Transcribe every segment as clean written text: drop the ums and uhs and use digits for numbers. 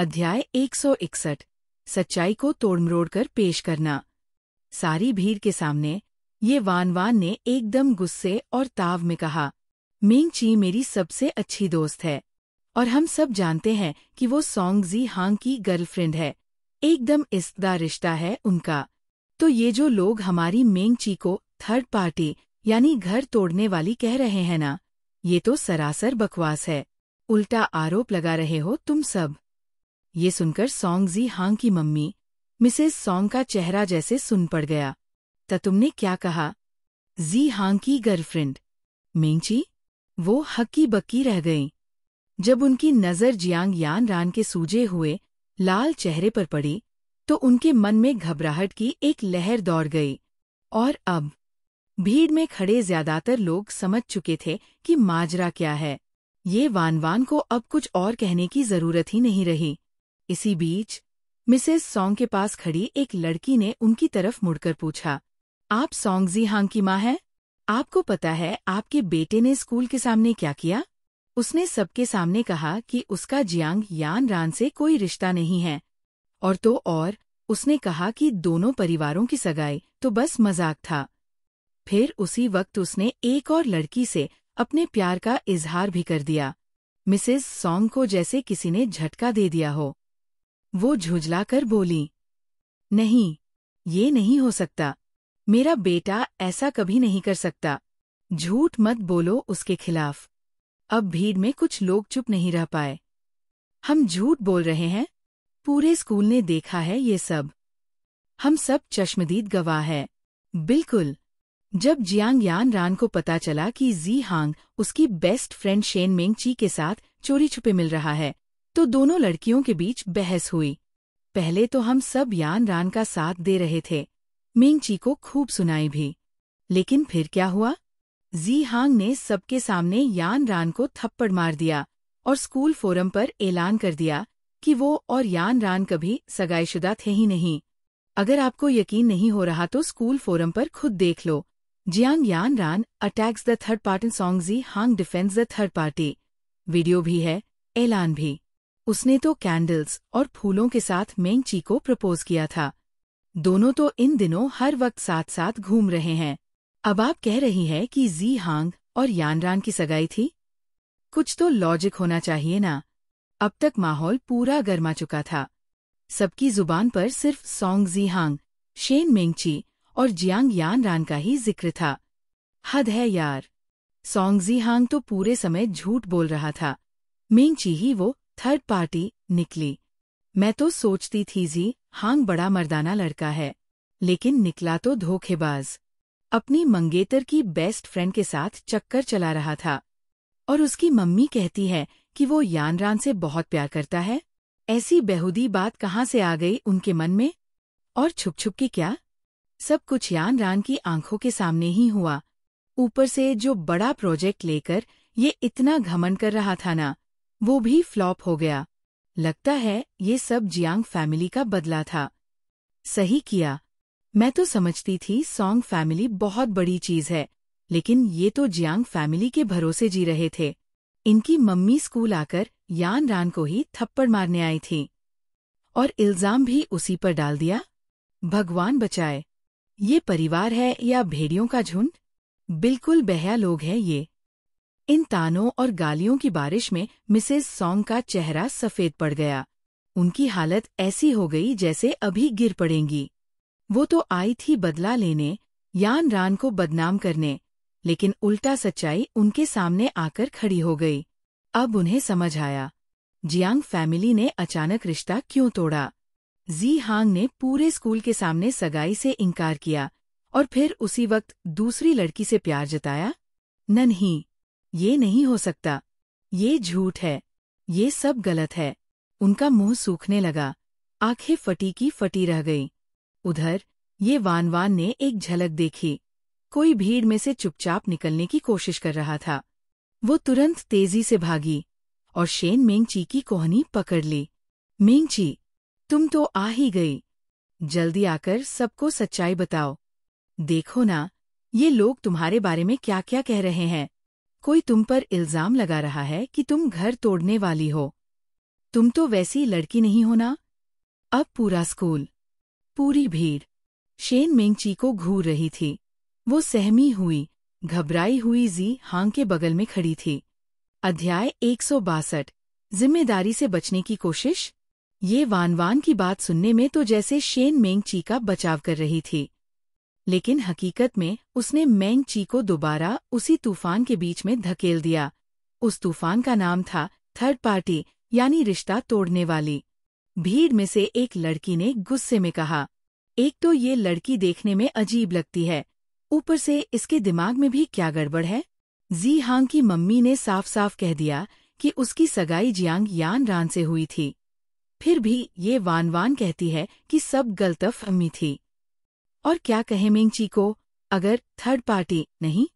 अध्याय 161 सच्चाई को तोड़मरोड़ कर पेश करना। सारी भीड़ के सामने ये वान वान ने एकदम गुस्से और ताव में कहा, मिंग ची मेरी सबसे अच्छी दोस्त है और हम सब जानते हैं कि वो सोंग जी हांग की गर्लफ्रेंड है। एकदम इश्कदा रिश्ता है उनका। तो ये जो लोग हमारी मिंग ची को थर्ड पार्टी यानी घर तोड़ने वाली कह रहे हैं ना, ये तो सरासर बकवास है। उल्टा आरोप लगा रहे हो तुम सब। ये सुनकर सोंग जी हांग की मम्मी मिसेस सोंग का चेहरा जैसे सुन पड़ गया। तो तुमने क्या कहा? जी हांग की गर्लफ्रेंड मिंग ची? वो हक्की बक्की रह गईं। जब उनकी नज़र जियांग यान रान के सूजे हुए लाल चेहरे पर पड़ी तो उनके मन में घबराहट की एक लहर दौड़ गई। और अब भीड़ में खड़े ज्यादातर लोग समझ चुके थे कि माजरा क्या है। ये वान वान को अब कुछ और कहने की जरूरत ही नहीं रही। इसी बीच मिसेस सोंग के पास खड़ी एक लड़की ने उनकी तरफ मुड़कर पूछा, आप सोंग जी हांग की माँ हैं? आपको पता है आपके बेटे ने स्कूल के सामने क्या किया? उसने सबके सामने कहा कि उसका जियांग यान रान से कोई रिश्ता नहीं है। और तो और उसने कहा कि दोनों परिवारों की सगाई तो बस मजाक था। फिर उसी वक्त उसने एक और लड़की से अपने प्यार का इजहार भी कर दिया। मिसेस सोंग को जैसे किसी ने झटका दे दिया हो। वो झुंझलाकर बोली, नहीं, ये नहीं हो सकता। मेरा बेटा ऐसा कभी नहीं कर सकता। झूठ मत बोलो उसके खिलाफ। अब भीड़ में कुछ लोग चुप नहीं रह पाए। हम झूठ बोल रहे हैं? पूरे स्कूल ने देखा है ये सब। हम सब चश्मदीद गवाह है। बिल्कुल। जब जियांग यान रान को पता चला कि जी हांग उसकी बेस्ट फ्रेंड शेन मिंग ची के साथ चोरी छुपे मिल रहा है, तो दोनों लड़कियों के बीच बहस हुई। पहले तो हम सब यान रान का साथ दे रहे थे, मिंग ची को खूब सुनाई भी। लेकिन फिर क्या हुआ? जी हांग ने सबके सामने यान रान को थप्पड़ मार दिया और स्कूल फोरम पर ऐलान कर दिया कि वो और यान रान कभी सगाईशुदा थे ही नहीं। अगर आपको यकीन नहीं हो रहा तो स्कूल फोरम पर खुद देख लो। Jiang Yan Ran attacks the third party, Song Ji Hang defends the third party. Video भी है, ऐलान भी। उसने तो कैंडल्स और फूलों के साथ मिंग ची को प्रपोज किया था। दोनों तो इन दिनों हर वक्त साथ साथ घूम रहे हैं। अब आप कह रही है कि जी हांग और यान रान की सगाई थी? कुछ तो लॉजिक होना चाहिए ना। अब तक माहौल पूरा गर्मा चुका था। सबकी जुबान पर सिर्फ song Ji Hong, Shane Ming ची और जियांग यान रान का ही जिक्र था। हद है यार। सोंग जी हांग तो पूरे समय झूठ बोल रहा था। मिंग ची ही वो थर्ड पार्टी निकली। मैं तो सोचती थी जी हांग बड़ा मर्दाना लड़का है, लेकिन निकला तो धोखेबाज। अपनी मंगेतर की बेस्ट फ्रेंड के साथ चक्कर चला रहा था। और उसकी मम्मी कहती है कि वो यान रान से बहुत प्यार करता है। ऐसी बेहुदी बात कहाँ से आ गई उनके मन में? और छुप छुप के क्या? सब कुछ यान रान की आंखों के सामने ही हुआ। ऊपर से जो बड़ा प्रोजेक्ट लेकर ये इतना घमंड कर रहा था ना, वो भी फ्लॉप हो गया। लगता है ये सब जियांग फैमिली का बदला था। सही किया। मैं तो समझती थी सोंग फैमिली बहुत बड़ी चीज है, लेकिन ये तो जियांग फैमिली के भरोसे जी रहे थे। इनकी मम्मी स्कूल आकर यान रान को ही थप्पड़ मारने आई थी और इल्जाम भी उसी पर डाल दिया। भगवान बचाए। ये परिवार है या भेड़ियों का झुंड? बिल्कुल बेहया लोग हैं ये। इन तानों और गालियों की बारिश में मिसेस सोंग का चेहरा सफेद पड़ गया। उनकी हालत ऐसी हो गई जैसे अभी गिर पड़ेंगी। वो तो आई थी बदला लेने, यान रान को बदनाम करने, लेकिन उल्टा सच्चाई उनके सामने आकर खड़ी हो गई। अब उन्हें समझ आया, जियांग फैमिली ने अचानक रिश्ता क्यों तोड़ा। जी हांग ने पूरे स्कूल के सामने सगाई से इनकार किया और फिर उसी वक्त दूसरी लड़की से प्यार जताया। नहीं, ये नहीं हो सकता। ये झूठ है। ये सब गलत है। उनका मुंह सूखने लगा, आंखें फटी की फटी रह गईं। उधर ये वान वान ने एक झलक देखी। कोई भीड़ में से चुपचाप निकलने की कोशिश कर रहा था। वो तुरंत तेजी से भागी और शेन मिंग ची की कोहनी पकड़ ली। मिंग ची, तुम तो आ ही गई। जल्दी आकर सबको सच्चाई बताओ। देखो ना, ये लोग तुम्हारे बारे में क्या क्या कह रहे हैं। कोई तुम पर इल्जाम लगा रहा है कि तुम घर तोड़ने वाली हो। तुम तो वैसी लड़की नहीं हो ना। अब पूरा स्कूल, पूरी भीड़ शेन मेंगची को घूर रही थी। वो सहमी हुई, घबराई हुई जी हांग के बगल में खड़ी थी। अध्याय 162 जिम्मेदारी से बचने की कोशिश। ये वान की बात सुनने में तो जैसे शेन मेंगची का बचाव कर रही थी, लेकिन हकीकत में उसने मेंगची को दोबारा उसी तूफान के बीच में धकेल दिया। उस तूफान का नाम था थर्ड पार्टी, यानी रिश्ता तोड़ने वाली। भीड़ में से एक लड़की ने गुस्से में कहा, एक तो ये लड़की देखने में अजीब लगती है, ऊपर से इसके दिमाग में भी क्या गड़बड़ है। जी हांग की मम्मी ने साफ साफ कह दिया कि उसकी सगाई जियांग यान रान से हुई थी। फिर भी ये वान कहती है कि सब गलतफहमी थी। और क्या कहे मेंगची को, अगर थर्ड पार्टी नहीं।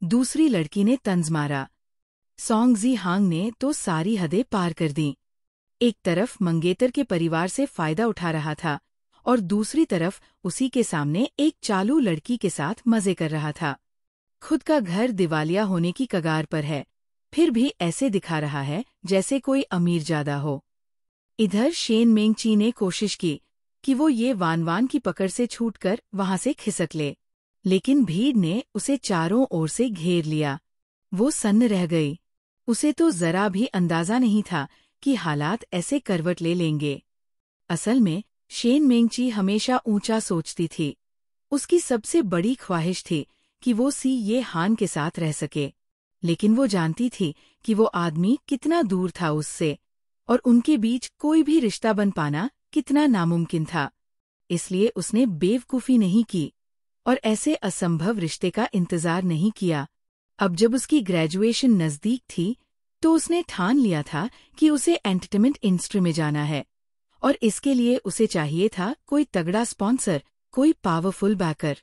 दूसरी लड़की ने तंज मारा। सोंग जी हांग ने तो सारी हदें पार कर दी। एक तरफ मंगेतर के परिवार से फायदा उठा रहा था और दूसरी तरफ उसी के सामने एक चालू लड़की के साथ मजे कर रहा था। खुद का घर दिवालिया होने की कगार पर है, फिर भी ऐसे दिखा रहा है जैसे कोई अमीर ज्यादा हो। इधर शेन मेंगची ने कोशिश की कि वो ये वान की पकड़ से छूटकर वहां से खिसक ले, लेकिन भीड़ ने उसे चारों ओर से घेर लिया। वो सन्न रह गई। उसे तो जरा भी अंदाजा नहीं था कि हालात ऐसे करवट ले लेंगे। असल में शेन मेंगची हमेशा ऊंचा सोचती थी। उसकी सबसे बड़ी ख्वाहिश थी कि वो सी ये हान के साथ रह सके, लेकिन वो जानती थी कि वो आदमी कितना दूर था उससे, और उनके बीच कोई भी रिश्ता बन पाना कितना नामुमकिन था। इसलिए उसने बेवकूफ़ी नहीं की और ऐसे असंभव रिश्ते का इंतजार नहीं किया। अब जब उसकी ग्रेजुएशन नज़दीक थी तो उसने ठान लिया था कि उसे एंटरटेनमेंट इंडस्ट्री में जाना है, और इसके लिए उसे चाहिए था कोई तगड़ा स्पॉन्सर, कोई पावरफुल बैकर।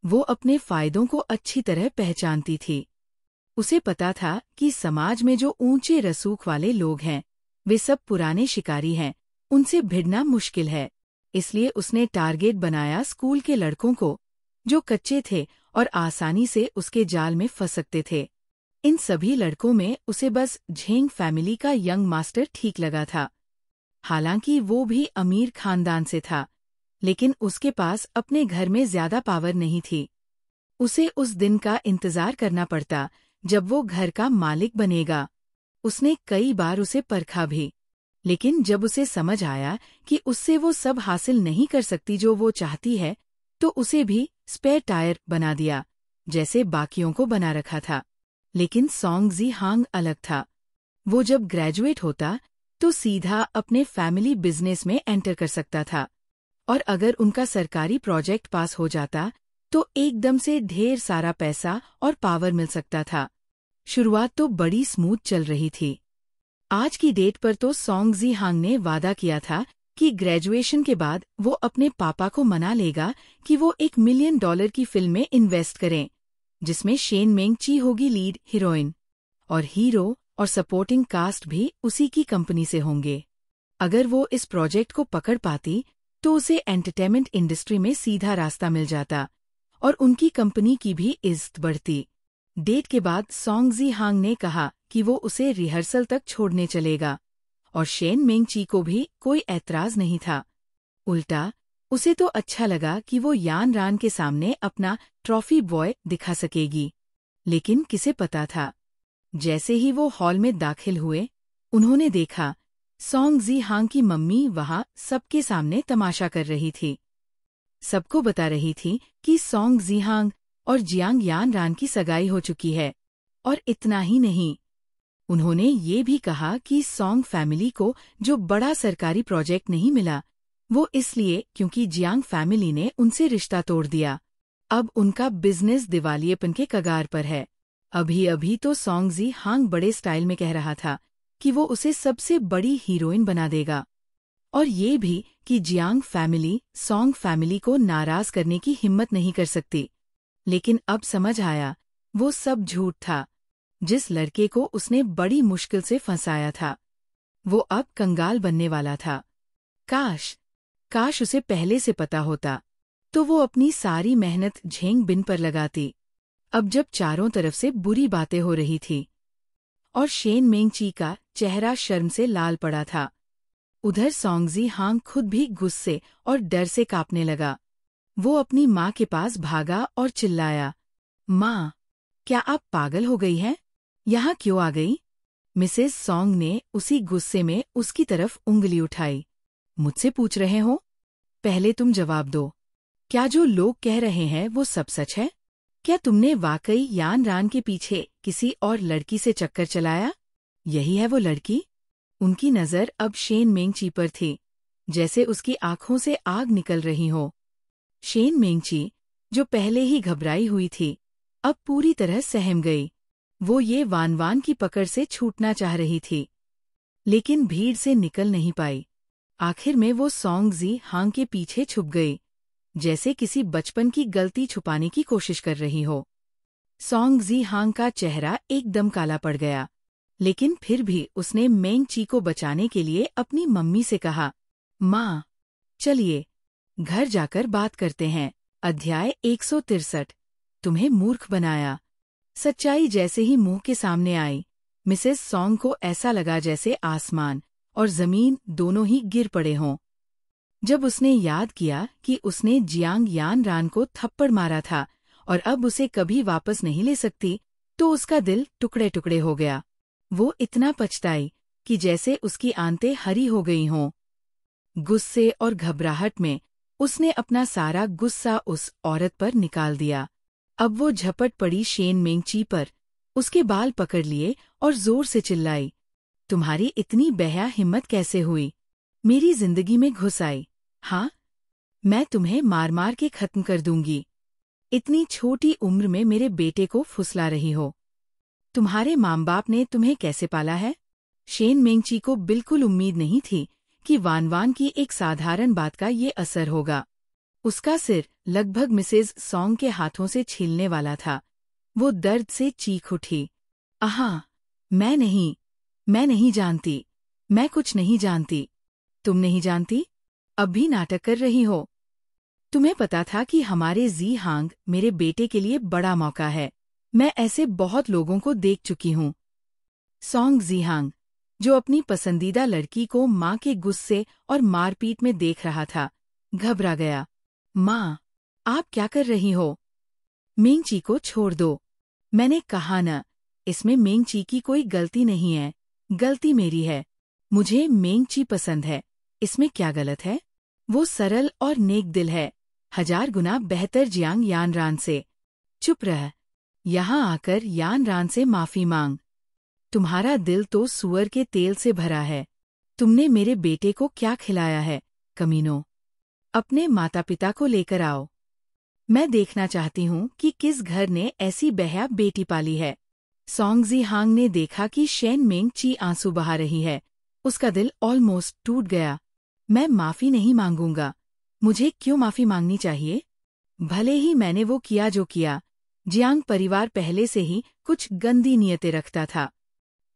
वो अपने फायदों को अच्छी तरह पहचानती थी। उसे पता था कि समाज में जो ऊंचे रसूख वाले लोग हैं वे सब पुराने शिकारी हैं, उनसे भिड़ना मुश्किल है। इसलिए उसने टारगेट बनाया स्कूल के लड़कों को, जो कच्चे थे और आसानी से उसके जाल में फंस सकते थे। इन सभी लड़कों में उसे बस झेंग फैमिली का यंग मास्टर ठीक लगा था। हालांकि वो भी अमीर खानदान से था, लेकिन उसके पास अपने घर में ज्यादा पावर नहीं थी। उसे उस दिन का इंतजार करना पड़ता जब वो घर का मालिक बनेगा। उसने कई बार उसे परखा भी, लेकिन जब उसे समझ आया कि उससे वो सब हासिल नहीं कर सकती जो वो चाहती है, तो उसे भी स्पेयर टायर बना दिया, जैसे बाकियों को बना रखा था। लेकिन सोंग जी हांग अलग था। वो जब ग्रेजुएट होता तो सीधा अपने फैमिली बिजनेस में एंटर कर सकता था, और अगर उनका सरकारी प्रोजेक्ट पास हो जाता तो एकदम से ढेर सारा पैसा और पावर मिल सकता था। शुरुआत तो बड़ी स्मूथ चल रही थी। आज की डेट पर तो सोंग जी हांग ने वादा किया था कि ग्रेजुएशन के बाद वो अपने पापा को मना लेगा कि वो $1 मिलियन की फिल्म में इन्वेस्ट करें, जिसमें शेन मेंगची होगी लीड हीरोइन, और हीरो और सपोर्टिंग कास्ट भी उसी की कंपनी से होंगे। अगर वो इस प्रोजेक्ट को पकड़ पाती तो उसे एंटरटेनमेंट इंडस्ट्री में सीधा रास्ता मिल जाता और उनकी कंपनी की भी इज्जत बढ़ती। डेट के बाद सोंग जी हांग ने कहा कि वो उसे रिहर्सल तक छोड़ने चलेगा, और शेन मेंगची को भी कोई ऐतराज नहीं था। उल्टा उसे तो अच्छा लगा कि वो यान रान के सामने अपना ट्रॉफी बॉय दिखा सकेगी। लेकिन किसे पता था, जैसे ही वो हॉल में दाखिल हुए, उन्होंने देखा सोंग जी हांग की मम्मी वहां सबके सामने तमाशा कर रही थी। सबको बता रही थी कि सोंग जी हांग और जियांग यान रान की सगाई हो चुकी है। और इतना ही नहीं, उन्होंने ये भी कहा कि सोंग फैमिली को जो बड़ा सरकारी प्रोजेक्ट नहीं मिला, वो इसलिए क्योंकि जियांग फैमिली ने उनसे रिश्ता तोड़ दिया। अब उनका बिजनेस दिवालियेपन के कगार पर है। अभी अभी तो सोंग जी हांग बड़े स्टाइल में कह रहा था कि वो उसे सबसे बड़ी हीरोइन बना देगा, और ये भी कि जियांग फैमिली सोंग फैमिली को नाराज करने की हिम्मत नहीं कर सकती। लेकिन अब समझ आया वो सब झूठ था। जिस लड़के को उसने बड़ी मुश्किल से फंसाया था, वो अब कंगाल बनने वाला था। काश उसे पहले से पता होता, तो वो अपनी सारी मेहनत झेंग बिन पर लगाती। अब जब चारों तरफ से बुरी बातें हो रही थी और शेन मेंगची का चेहरा शर्म से लाल पड़ा था, उधर सोंगजी हांग खुद भी गुस्से और डर से कांपने लगा। वो अपनी माँ के पास भागा और चिल्लाया, माँ, क्या आप पागल हो गई हैं? यहाँ क्यों आ गई? मिसेस सोंग ने उसी गुस्से में उसकी तरफ उंगली उठाई। मुझसे पूछ रहे हो? पहले तुम जवाब दो। क्या जो लोग कह रहे हैं वो सब सच है? क्या तुमने वाकई यान रान के पीछे किसी और लड़की से चक्कर चलाया? यही है वो लड़की? उनकी नज़र अब शेन मेंगची पर थी, जैसे उसकी आंखों से आग निकल रही हो। शेन मेंगची, जो पहले ही घबराई हुई थी, अब पूरी तरह सहम गई। वो ये वान की पकड़ से छूटना चाह रही थी, लेकिन भीड़ से निकल नहीं पाई। आखिर में वो सोंगजी हांग के पीछे छुप गई, जैसे किसी बचपन की गलती छुपाने की कोशिश कर रही हो। सोंगजी हांग का चेहरा एकदम काला पड़ गया, लेकिन फिर भी उसने मेंगची को बचाने के लिए अपनी मम्मी से कहा, माँ, चलिए घर जाकर बात करते हैं। अध्याय 163। तुम्हें मूर्ख बनाया। सच्चाई जैसे ही मुंह के सामने आई, मिसेस सोंग को ऐसा लगा जैसे आसमान और जमीन दोनों ही गिर पड़े हों। जब उसने याद किया कि उसने जियांग यान रान को थप्पड़ मारा था और अब उसे कभी वापस नहीं ले सकती, तो उसका दिल टुकड़े टुकड़े हो गया। वो इतना पछताई कि जैसे उसकी आंतें हरी हो गई हों। गुस्से और घबराहट में उसने अपना सारा गुस्सा उस औरत पर निकाल दिया। अब वो झपट पड़ी शेन मेंगची पर, उसके बाल पकड़ लिए और जोर से चिल्लाई, तुम्हारी इतनी बेहया हिम्मत कैसे हुई? मेरी जिंदगी में घुस आई। हाँ, मैं तुम्हें मार मार के खत्म कर दूंगी। इतनी छोटी उम्र में मेरे बेटे को फुसला रही हो। तुम्हारे माँ बाप ने तुम्हें कैसे पाला है? शेन मेंगची को बिल्कुल उम्मीद नहीं थी कि वान की एक साधारण बात का ये असर होगा। उसका सिर लगभग मिसेस सोंग के हाथों से छीलने वाला था। वो दर्द से चीख उठी, आहा, मैं नहीं जानती, मैं कुछ नहीं जानती। तुम नहीं जानती? अब भी नाटक कर रही हो। तुम्हें पता था कि हमारे जी हांग मेरे बेटे के लिए बड़ा मौका है। मैं ऐसे बहुत लोगों को देख चुकी हूँ। सोंग जी हांग, जो अपनी पसंदीदा लड़की को माँ के गुस्से और मारपीट में देख रहा था, घबरा गया। माँ, आप क्या कर रही हो? मेंगची को छोड़ दो। मैंने कहा न, इसमें मेंगची की कोई गलती नहीं है। गलती मेरी है। मुझे मेंगची पसंद है। इसमें क्या गलत है? वो सरल और नेक दिल है, 1000 गुना बेहतर जियांग यान रान से। चुप रह। यहाँ आकर यान रान से माफी मांग। तुम्हारा दिल तो सुअर के तेल से भरा है। तुमने मेरे बेटे को क्या खिलाया है, कमीनों? अपने माता पिता को लेकर आओ। मैं देखना चाहती हूँ कि किस घर ने ऐसी बेहया बेटी पाली है। सोंगजी हांग ने देखा कि शेन मेंगची आंसू बहा रही है। उसका दिल ऑलमोस्ट टूट गया। मैं माफी नहीं मांगूंगा। मुझे क्यों माफी मांगनी चाहिए? भले ही मैंने वो किया जो किया। जियांग परिवार पहले से ही कुछ गंदी नियतें रखता था।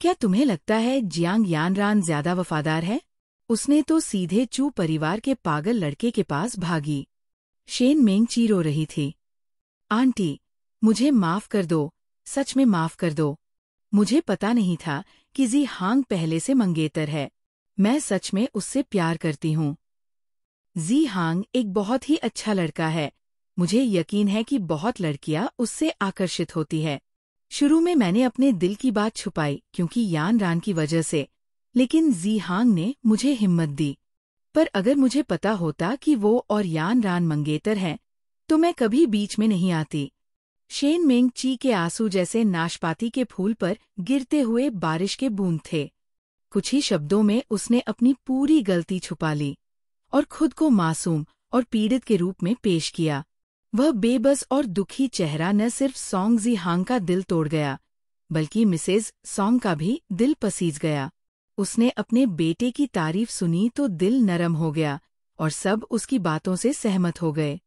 क्या तुम्हें लगता है जियांग यान रान ज्यादा वफादार है? उसने तो सीधे चू परिवार के पागल लड़के के पास भागी। शेन मेंगची रो रही थी। आंटी, मुझे माफ कर दो, सच में माफ कर दो। मुझे पता नहीं था कि जी हांग पहले से मंगेतर है। मैं सच में उससे प्यार करती हूँ। जी हांग एक बहुत ही अच्छा लड़का है। मुझे यकीन है कि बहुत लड़कियां उससे आकर्षित होती है। शुरू में मैंने अपने दिल की बात छुपाई क्योंकि यान रान की वजह से, लेकिन जी हांग ने मुझे हिम्मत दी। पर अगर मुझे पता होता कि वो और यान रान मंगेतर हैं, तो मैं कभी बीच में नहीं आती। शेन मेंगची के आंसू जैसे नाशपाती के फूल पर गिरते हुए बारिश के बूंद थे। कुछ ही शब्दों में उसने अपनी पूरी गलती छुपा ली और खुद को मासूम और पीड़ित के रूप में पेश किया। वह बेबस और दुखी चेहरा न सिर्फ सोंग जी हांग का दिल तोड़ गया, बल्कि मिसेस सोंग का भी दिल पसीज गया। उसने अपने बेटे की तारीफ सुनी तो दिल नरम हो गया और सब उसकी बातों से सहमत हो गए।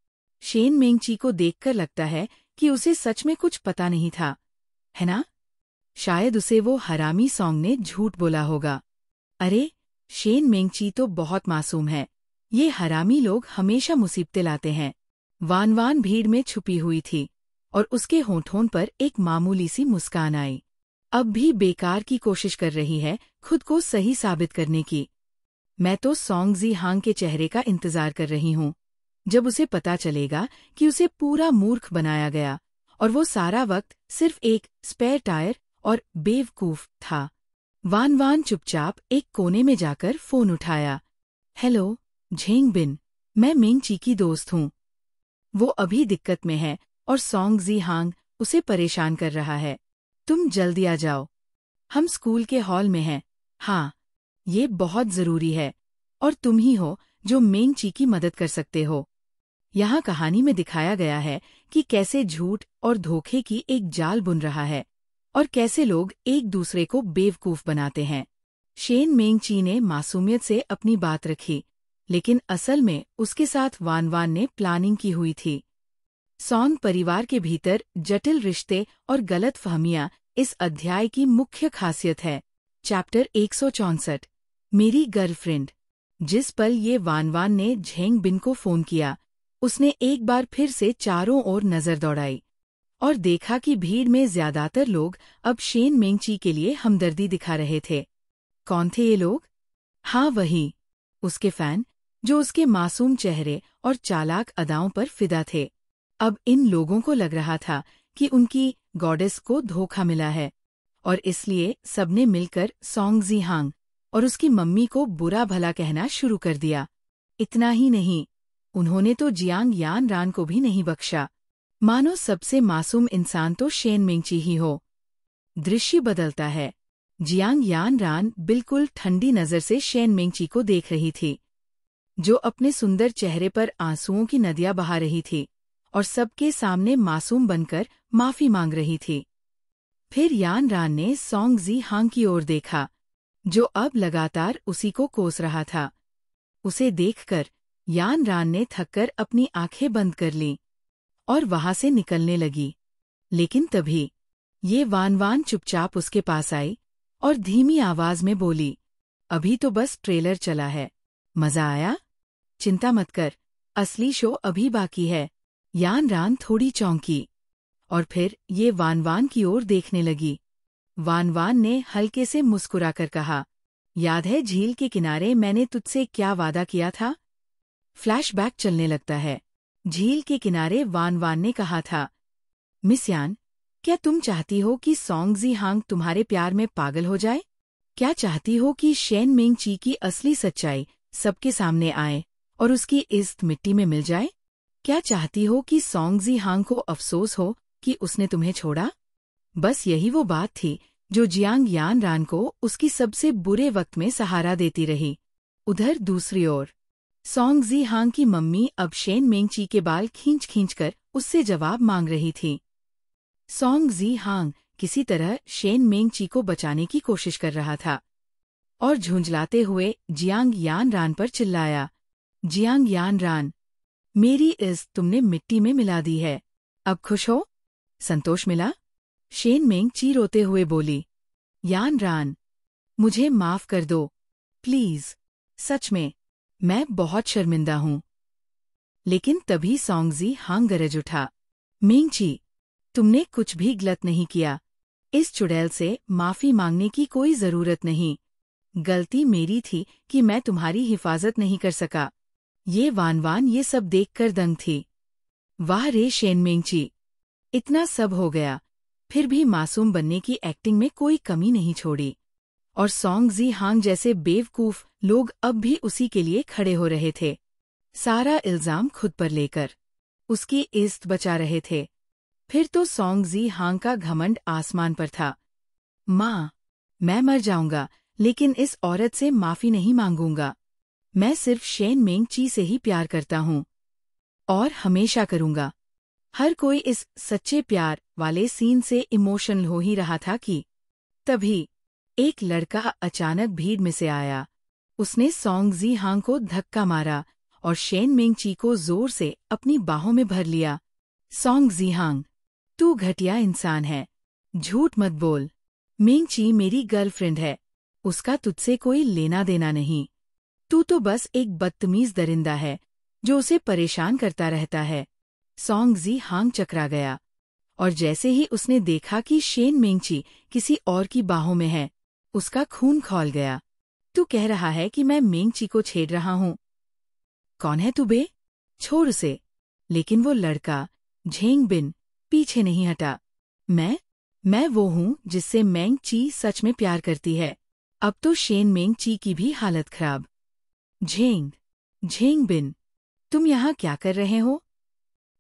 शेन मेंगची को देखकर लगता है कि उसे सच में कुछ पता नहीं था, है ना? शायद उसे वो हरामी सोंग ने झूठ बोला होगा। अरे, शेन मेंगची तो बहुत मासूम है। ये हरामी लोग हमेशा मुसीबतें लाते हैं। वान भीड़ में छुपी हुई थी और उसके होठों पर एक मामूली सी मुस्कान आई। अब भी बेकार की कोशिश कर रही है खुद को सही साबित करने की। मैं तो सॉन्ग जी हांग के चेहरे का इंतजार कर रही हूँ, जब उसे पता चलेगा कि उसे पूरा मूर्ख बनाया गया और वो सारा वक्त सिर्फ एक स्पेयर टायर और बेवकूफ था। वान वान चुपचाप एक कोने में जाकर फोन उठाया। हेलो, झेंग बिन, मैं मिंग ची की दोस्त हूँ। वो अभी दिक्कत में है और सॉन्ग जी हांग उसे परेशान कर रहा है। तुम जल्दी आ जाओ। हम स्कूल के हॉल में हैं। हाँ, ये बहुत जरूरी है और तुम ही हो जो मिंग ची की मदद कर सकते हो। यहाँ कहानी में दिखाया गया है कि कैसे झूठ और धोखे की एक जाल बुन रहा है और कैसे लोग एक दूसरे को बेवकूफ बनाते हैं। शेन मेंग ची ने मासूमियत से अपनी बात रखी, लेकिन असल में उसके साथ वान वान ने प्लानिंग की हुई थी। सॉन्ग परिवार के भीतर जटिल रिश्ते और गलतफहमियां इस अध्याय की मुख्य खासियत है। चैप्टर 164, मेरी गर्लफ्रेंड। जिस पल ये वान वान ने झेंग बिन को फोन किया, उसने एक बार फिर से चारों ओर नजर दौड़ाई और देखा कि भीड़ में ज्यादातर लोग अब शेन मेंग ची के लिए हमदर्दी दिखा रहे थे। कौन थे ये लोग? हाँ, वही, उसके फैन, जो उसके मासूम चेहरे और चालाक अदाओं पर फिदा थे। अब इन लोगों को लग रहा था कि उनकी गॉडेस को धोखा मिला है और इसलिए सबने मिलकर सॉन्ग जी हांग और उसकी मम्मी को बुरा भला कहना शुरू कर दिया। इतना ही नहीं, उन्होंने तो जियांग यान रान को भी नहीं बख्शा, मानो सबसे मासूम इंसान तो शेन मेंग ची ही हो। दृश्य बदलता है। जियांग यान रान बिल्कुल ठंडी नजर से शेन मेंग ची को देख रही थी, जो अपने सुंदर चेहरे पर आंसुओं की नदियां बहा रही थी और सबके सामने मासूम बनकर माफी मांग रही थी। फिर यान रान ने सॉन्ग जी हांग की ओर देखा, जो अब लगातार उसी को कोस रहा था। उसे देखकर यान रान ने थककर अपनी आंखें बंद कर लीं और वहां से निकलने लगी। लेकिन तभी ये वान वान चुपचाप उसके पास आई और धीमी आवाज में बोली, अभी तो बस ट्रेलर चला है, मजा आया? चिंता मत कर, असली शो अभी बाकी है। यान रान थोड़ी चौंकी और फिर ये वान वान की ओर देखने लगी। वान वान ने हल्के से मुस्कुराकर कहा, याद है झील के किनारे मैंने तुझसे क्या वादा किया था? फ्लैशबैक चलने लगता है। झील के किनारे वान वान ने कहा था, मिस यान, क्या तुम चाहती हो कि सॉन्ग जी हांग तुम्हारे प्यार में पागल हो जाए? क्या चाहती हो कि शेन मेंग ची की असली सच्चाई सबके सामने आए और उसकी इज्जत मिट्टी में मिल जाए? क्या चाहती हो कि सॉन्ग जी हांग को अफसोस हो कि उसने तुम्हें छोड़ा? बस यही वो बात थी जो जियांग यान रान को उसकी सबसे बुरे वक्त में सहारा देती रही। उधर दूसरी ओर सॉन्ग जी हांग की मम्मी अब शेन मेंग ची के बाल खींच खींच कर उससे जवाब मांग रही थी। सॉन्ग जी हांग किसी तरह शेन मेंग ची को बचाने की कोशिश कर रहा था और झुंझलाते हुए जियांग यान रान पर चिल्लाया, जियांग यान रान, मेरी इज्जत तुमने मिट्टी में मिला दी है, अब खुश हो? संतोष मिला? शेन मेंग ची रोते हुए बोली, यान रान, मुझे माफ कर दो, प्लीज, सच में, मैं बहुत शर्मिंदा हूँ। लेकिन तभी सॉन्ग जी हांग गरज उठा, मेंग ची, तुमने कुछ भी गलत नहीं किया, इस चुड़ैल से माफी मांगने की कोई जरूरत नहीं। गलती मेरी थी कि मैं तुम्हारी हिफाजत नहीं कर सका। ये वान वान ये सब देखकर दंग थी। वाह रे शेन मेंग ची, इतना सब हो गया, फिर भी मासूम बनने की एक्टिंग में कोई कमी नहीं छोड़ी। और सॉन्ग जी हांग जैसे बेवकूफ लोग अब भी उसी के लिए खड़े हो रहे थे, सारा इल्जाम खुद पर लेकर उसकी इज्जत बचा रहे थे। फिर तो सॉन्ग जी हांग का घमंड आसमान पर था। माँ, मैं मर जाऊंगा लेकिन इस औरत से माफी नहीं मांगूंगा। मैं सिर्फ शेन मेंग ची से ही प्यार करता हूँ और हमेशा करूंगा। हर कोई इस सच्चे प्यार वाले सीन से इमोशनल हो ही रहा था कि तभी एक लड़का अचानक भीड़ में से आया। उसने सॉन्ग जी हांग को धक्का मारा और शेन मेंग ची को जोर से अपनी बाहों में भर लिया। सॉन्ग जी हांग, तू घटिया इंसान है, झूठ मत बोल। मेंग ची मेरी गर्लफ्रेंड है, उसका तुझसे कोई लेना देना नहीं। तू तो बस एक बदतमीज दरिंदा है जो उसे परेशान करता रहता है। सॉन्ग जी हांग चकरा गया और जैसे ही उसने देखा कि शेन मेंग ची किसी और की बाहों में है, उसका खून खौल गया। तू कह रहा है कि मैं मेंगची को छेड़ रहा हूँ। कौन है तू बे? छोड़ उसे। लेकिन वो लड़का झेंग बिन पीछे नहीं हटा। मैं वो हूँ जिससे मेंगची सच में प्यार करती है। अब तो शेन मेंगची की भी हालत खराब। झेंग बिन, तुम यहाँ क्या कर रहे हो?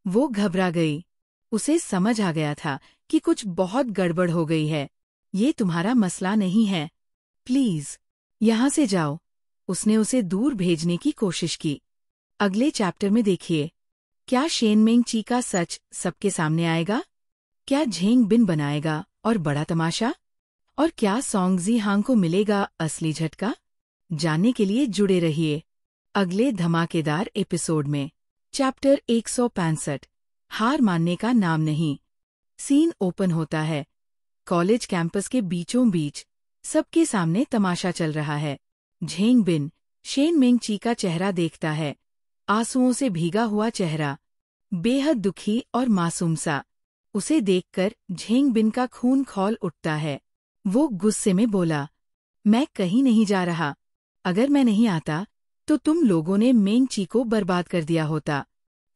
वो घबरा गई। उसे समझ आ गया था कि कुछ बहुत गड़बड़ हो गई है। ये तुम्हारा मसला नहीं है, प्लीज यहाँ से जाओ। उसने उसे दूर भेजने की कोशिश की। अगले चैप्टर में देखिए, क्या शेन मेंगची का सच सबके सामने आएगा? क्या झेंग बिन बनाएगा और बड़ा तमाशा? और क्या सोंग जी हांग को मिलेगा असली झटका? जानने के लिए जुड़े रहिए अगले धमाकेदार एपिसोड में। चैप्टर 165, हार मानने का नाम नहीं। सीन ओपन होता है। कॉलेज कैंपस के बीचों बीच सबके सामने तमाशा चल रहा है। झेंग बिन शेन मेंगची का चेहरा देखता है, आंसुओं से भीगा हुआ चेहरा, बेहद दुखी और मासूम सा। उसे देखकर झेंग बिन का खून खौल उठता है। वो गुस्से में बोला, मैं कहीं नहीं जा रहा। अगर मैं नहीं आता तो तुम लोगों ने मेंगची को बर्बाद कर दिया होता।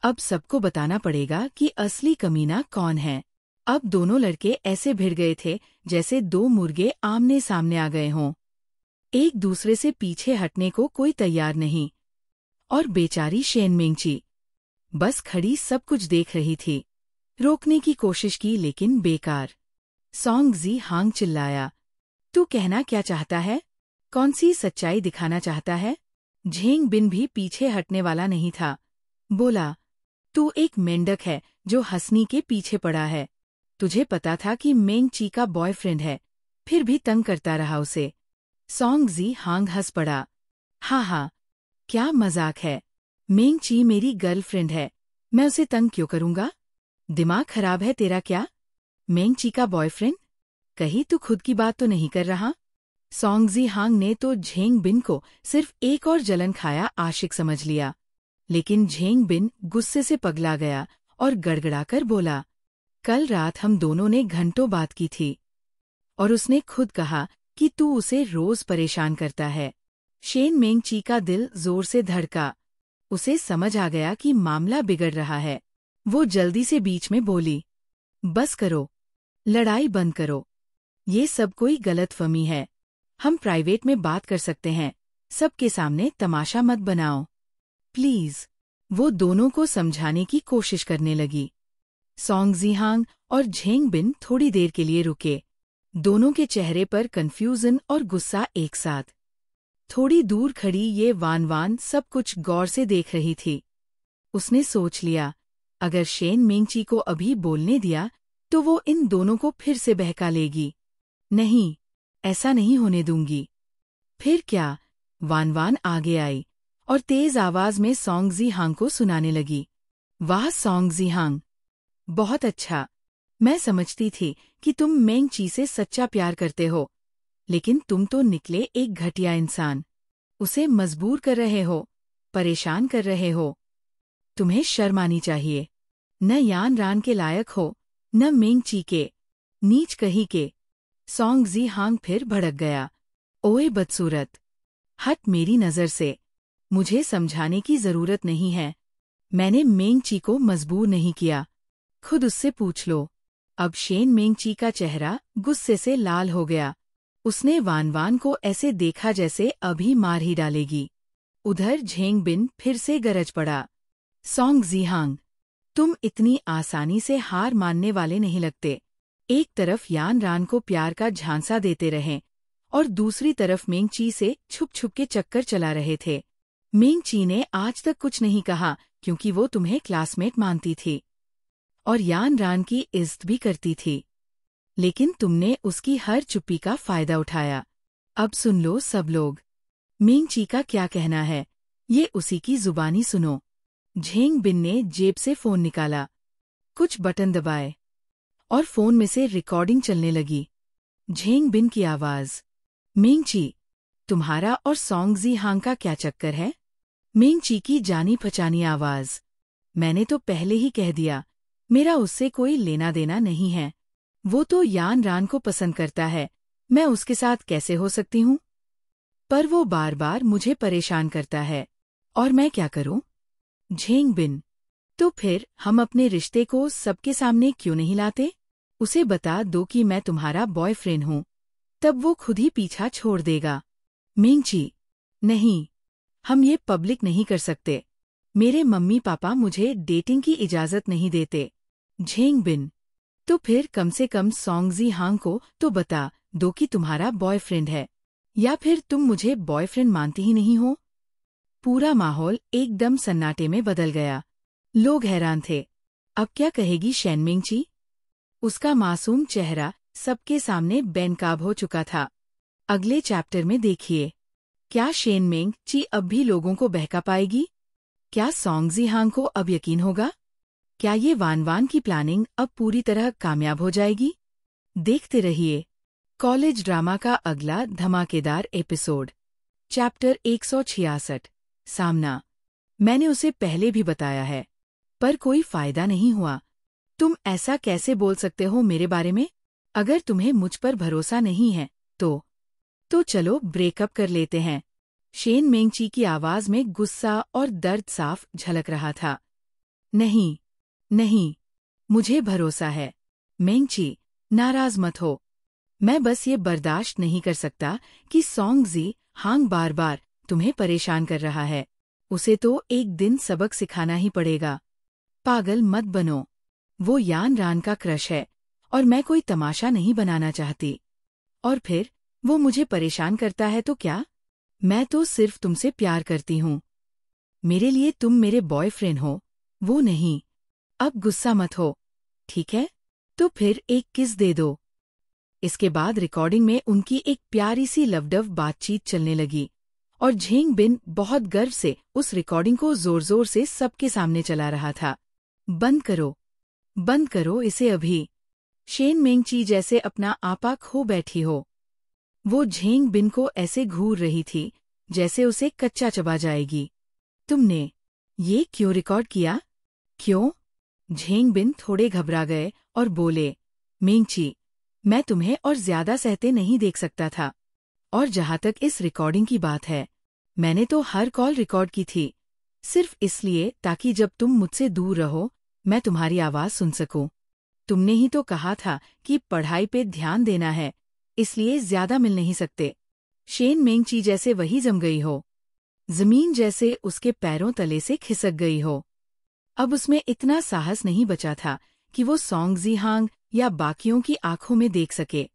अब सबको बताना पड़ेगा कि असली कमीना कौन है। अब दोनों लड़के ऐसे भिड़ गए थे जैसे दो मुर्गे आमने सामने आ गए हों। एक दूसरे से पीछे हटने को कोई तैयार नहीं। और बेचारी शेन मेंगची बस खड़ी सब कुछ देख रही थी। रोकने की कोशिश की लेकिन बेकार। सोंग जी हांग चिल्लाया, तू कहना क्या चाहता है? कौन सी सच्चाई दिखाना चाहता है? झेंग बिन भी पीछे हटने वाला नहीं था। बोला, तू एक मेंढक है जो हंसनी के पीछे पड़ा है। तुझे पता था कि मेंगची का बॉयफ्रेंड है, फिर भी तंग करता रहा उसे। सोंग जी हांग हंस पड़ा। हाँ, क्या मजाक है। मेंगची मेरी गर्लफ्रेंड है, मैं उसे तंग क्यों करूंगा? दिमाग खराब है तेरा क्या? मेंगची का बॉयफ्रेंड? कहीं तू खुद की बात तो नहीं कर रहा? सोंग जी हांग ने तो झेंग बिन को सिर्फ एक और जलन खाया आशिक समझ लिया। लेकिन झेंग बिन गुस्से से पगला गया और गड़गड़ाकर बोला, कल रात हम दोनों ने घंटों बात की थी और उसने खुद कहा कि तू उसे रोज परेशान करता है। शेन मेंगची का दिल जोर से धड़का। उसे समझ आ गया कि मामला बिगड़ रहा है। वो जल्दी से बीच में बोली, बस करो, लड़ाई बंद करो। ये सब कोई गलतफहमी है। हम प्राइवेट में बात कर सकते हैं, सबके सामने तमाशा मत बनाओ, प्लीज। वो दोनों को समझाने की कोशिश करने लगी। सोंग जी हांग और झेंग बिन थोड़ी देर के लिए रुके। दोनों के चेहरे पर कन्फ्यूजन और गुस्सा एक साथ। थोड़ी दूर खड़ी ये वान सब कुछ गौर से देख रही थी। उसने सोच लिया, अगर शेन मेंगची को अभी बोलने दिया तो वो इन दोनों को फिर से बहका लेगी। नहीं, ऐसा नहीं होने दूंगी। फिर क्या? वान आगे आई और तेज आवाज में सोंग जी हांग को सुनाने लगी। वाह सोंग जी हांग, बहुत अच्छा। मैं समझती थी कि तुम मेंगची से सच्चा प्यार करते हो, लेकिन तुम तो निकले एक घटिया इंसान। उसे मजबूर कर रहे हो, परेशान कर रहे हो। तुम्हें शर्म आनी चाहिए। न यान रान के लायक हो, न मेंगची के, नीच कहीं के। सोंग जी हांग फिर भड़क गया। ओए बदसूरत, हट मेरी नजर से। मुझे समझाने की जरूरत नहीं है। मैंने मेंगची को मजबूर नहीं किया, खुद उससे पूछ लो। अब शेन मेंगची का चेहरा गुस्से से लाल हो गया। उसने वान को ऐसे देखा जैसे अभी मार ही डालेगी। उधर झेंग बिन फिर से गरज पड़ा, सोंग जी हांग, तुम इतनी आसानी से हार मानने वाले नहीं लगते। एक तरफ यान रान को प्यार का झांसा देते रहे और दूसरी तरफ मेंगची से छुप छुप के चक्कर चला रहे थे। मेंगची ने आज तक कुछ नहीं कहा क्योंकि वो तुम्हें क्लासमेट मानती थी और यान रान की इज्जत भी करती थी, लेकिन तुमने उसकी हर चुप्पी का फायदा उठाया। अब सुन लो सब लोग, मेंगची का क्या कहना है ये उसी की जुबानी सुनो। झेंग बिन ने जेब से फोन निकाला, कुछ बटन दबाए और फोन में से रिकॉर्डिंग चलने लगी। झेंग बिन की आवाज, मेंगची, तुम्हारा और सोंग जी हांग का क्या चक्कर है? मेंगची की जानी पहचानी आवाज, मैंने तो पहले ही कह दिया, मेरा उससे कोई लेना देना नहीं है। वो तो यान रान को पसंद करता है, मैं उसके साथ कैसे हो सकती हूँ? पर वो बार बार मुझे परेशान करता है। और मैं क्या करूं? झेंग बिन, तो फिर हम अपने रिश्ते को सबके सामने क्यों नहीं लाते? उसे बता दो कि मैं तुम्हारा बॉयफ्रेंड हूं, तब वो खुद ही पीछा छोड़ देगा। मिंगची, नहीं, हम ये पब्लिक नहीं कर सकते। मेरे मम्मी पापा मुझे डेटिंग की इजाजत नहीं देते। झेंग बिन, तो फिर कम से कम सोंग जी हांग को तो बता दो कि तुम्हारा बॉयफ्रेंड है, या फिर तुम मुझे बॉयफ्रेंड मानती ही नहीं हो? पूरा माहौल एकदम सन्नाटे में बदल गया। लोग हैरान थे। अब क्या कहेगी शेनमिंगची? उसका मासूम चेहरा सबके सामने बेनकाब हो चुका था। अगले चैप्टर में देखिए, क्या शेनमिंगची अब भी लोगों को बहका पाएगी? क्या सोंग जी हांग को अब यकीन होगा? क्या ये वान की प्लानिंग अब पूरी तरह कामयाब हो जाएगी? देखते रहिए कॉलेज ड्रामा का अगला धमाकेदार एपिसोड। चैप्टर 166, सामना। मैंने उसे पहले भी बताया है, पर कोई फायदा नहीं हुआ। तुम ऐसा कैसे बोल सकते हो मेरे बारे में? अगर तुम्हें मुझ पर भरोसा नहीं है तो चलो ब्रेकअप कर लेते हैं। शेनमिंगची की आवाज में गुस्सा और दर्द साफ झलक रहा था। नहीं, नहीं, मुझे भरोसा है। मिंगची, नाराज मत हो। मैं बस ये बर्दाश्त नहीं कर सकता कि सोंग जी हांग बार बार तुम्हें परेशान कर रहा है। उसे तो एक दिन सबक सिखाना ही पड़ेगा। पागल मत बनो। वो यान रान का क्रश है और मैं कोई तमाशा नहीं बनाना चाहती। और फिर वो मुझे परेशान करता है तो क्या? मैं तो सिर्फ तुमसे प्यार करती हूँ। मेरे लिए तुम मेरे बॉयफ्रेंड हो, वो नहीं। अब गुस्सा मत हो, ठीक है? तो फिर एक किस दे दो। इसके बाद रिकॉर्डिंग में उनकी एक प्यारी सी लवडव बातचीत चलने लगी और झेंग बिन बहुत गर्व से उस रिकॉर्डिंग को जोर जोर से सबके सामने चला रहा था। बंद करो इसे अभी। शेनमिंगची जैसे अपना आपा खो बैठी हो। वो झेंग बिन को ऐसे घूर रही थी जैसे उसे कच्चा चबा जाएगी। तुमने ये क्यों रिकॉर्ड किया? क्यों? झेंग बिन थोड़े घबरा गए और बोले, मिंगची, मैं तुम्हें और ज्यादा सहते नहीं देख सकता था। और जहां तक इस रिकॉर्डिंग की बात है, मैंने तो हर कॉल रिकॉर्ड की थी, सिर्फ इसलिए ताकि जब तुम मुझसे दूर रहो मैं तुम्हारी आवाज सुन सकूं। तुमने ही तो कहा था कि पढ़ाई पे ध्यान देना है, इसलिए ज्यादा मिल नहीं सकते। शेनमिंगची जैसे वही जम गई हो, जमीन जैसे उसके पैरों तले से खिसक गई हो। अब उसमें इतना साहस नहीं बचा था कि वो सोंग जी हांग या बाकियों की आंखों में देख सके।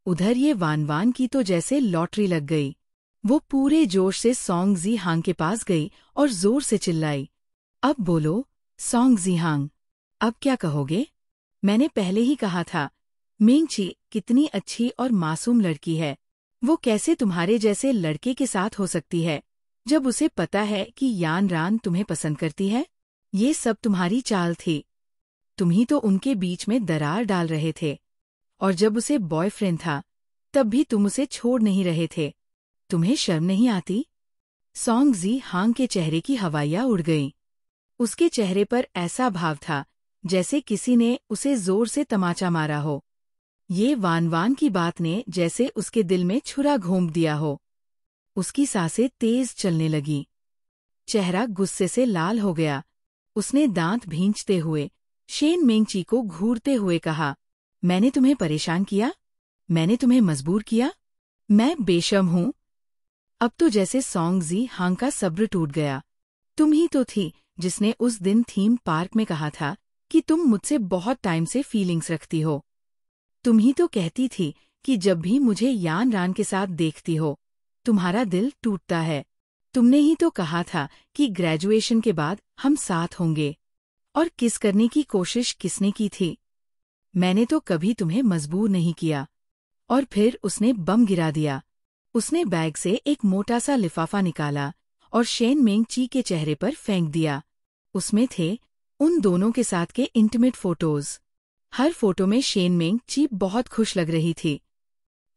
उधर ये वान की तो जैसे लॉटरी लग गई। वो पूरे जोश से सोंग जी हांग के पास गई और जोर से चिल्लाई, अब बोलो सोंग जी हांग, अब क्या कहोगे? मैंने पहले ही कहा था, मिंगची कितनी अच्छी और मासूम लड़की है। वो कैसे तुम्हारे जैसे लड़के के साथ हो सकती है, जब उसे पता है कि यान रान तुम्हें पसंद करती है? ये सब तुम्हारी चाल थी। तुम ही तो उनके बीच में दरार डाल रहे थे। और जब उसे बॉयफ्रेंड था, तब भी तुम उसे छोड़ नहीं रहे थे। तुम्हें शर्म नहीं आती? सोंग जी हांग के चेहरे की हवाइयाँ उड़ गईं। उसके चेहरे पर ऐसा भाव था जैसे किसी ने उसे जोर से तमाचा मारा हो। ये वान की बात ने जैसे उसके दिल में छुरा घोंप दिया हो। उसकी सांसें तेज चलने लगी। चेहरा गुस्से से लाल हो गया। उसने दांत भींचते हुए शेनमिंगची को घूरते हुए कहा, मैंने तुम्हें परेशान किया? मैंने तुम्हें मजबूर किया? मैं बेशर्म हूं? अब तो जैसे सोंग जी हांग का सब्र टूट गया। तुम ही तो थी जिसने उस दिन थीम पार्क में कहा था कि तुम मुझसे बहुत टाइम से फीलिंग्स रखती हो। तुम ही तो कहती थी कि जब भी मुझे यान रान के साथ देखती हो, तुम्हारा दिल टूटता है। तुमने ही तो कहा था कि ग्रेजुएशन के बाद हम साथ होंगे। और किस करने की कोशिश किसने की थी? मैंने तो कभी तुम्हें मजबूर नहीं किया। और फिर उसने बम गिरा दिया। उसने बैग से एक मोटा सा लिफाफा निकाला और शेनमिंगची के चेहरे पर फेंक दिया। उसमें थे उन दोनों के साथ के इंटीमेट फोटोज। हर फोटो में शेनमिंगची बहुत खुश लग रही थी।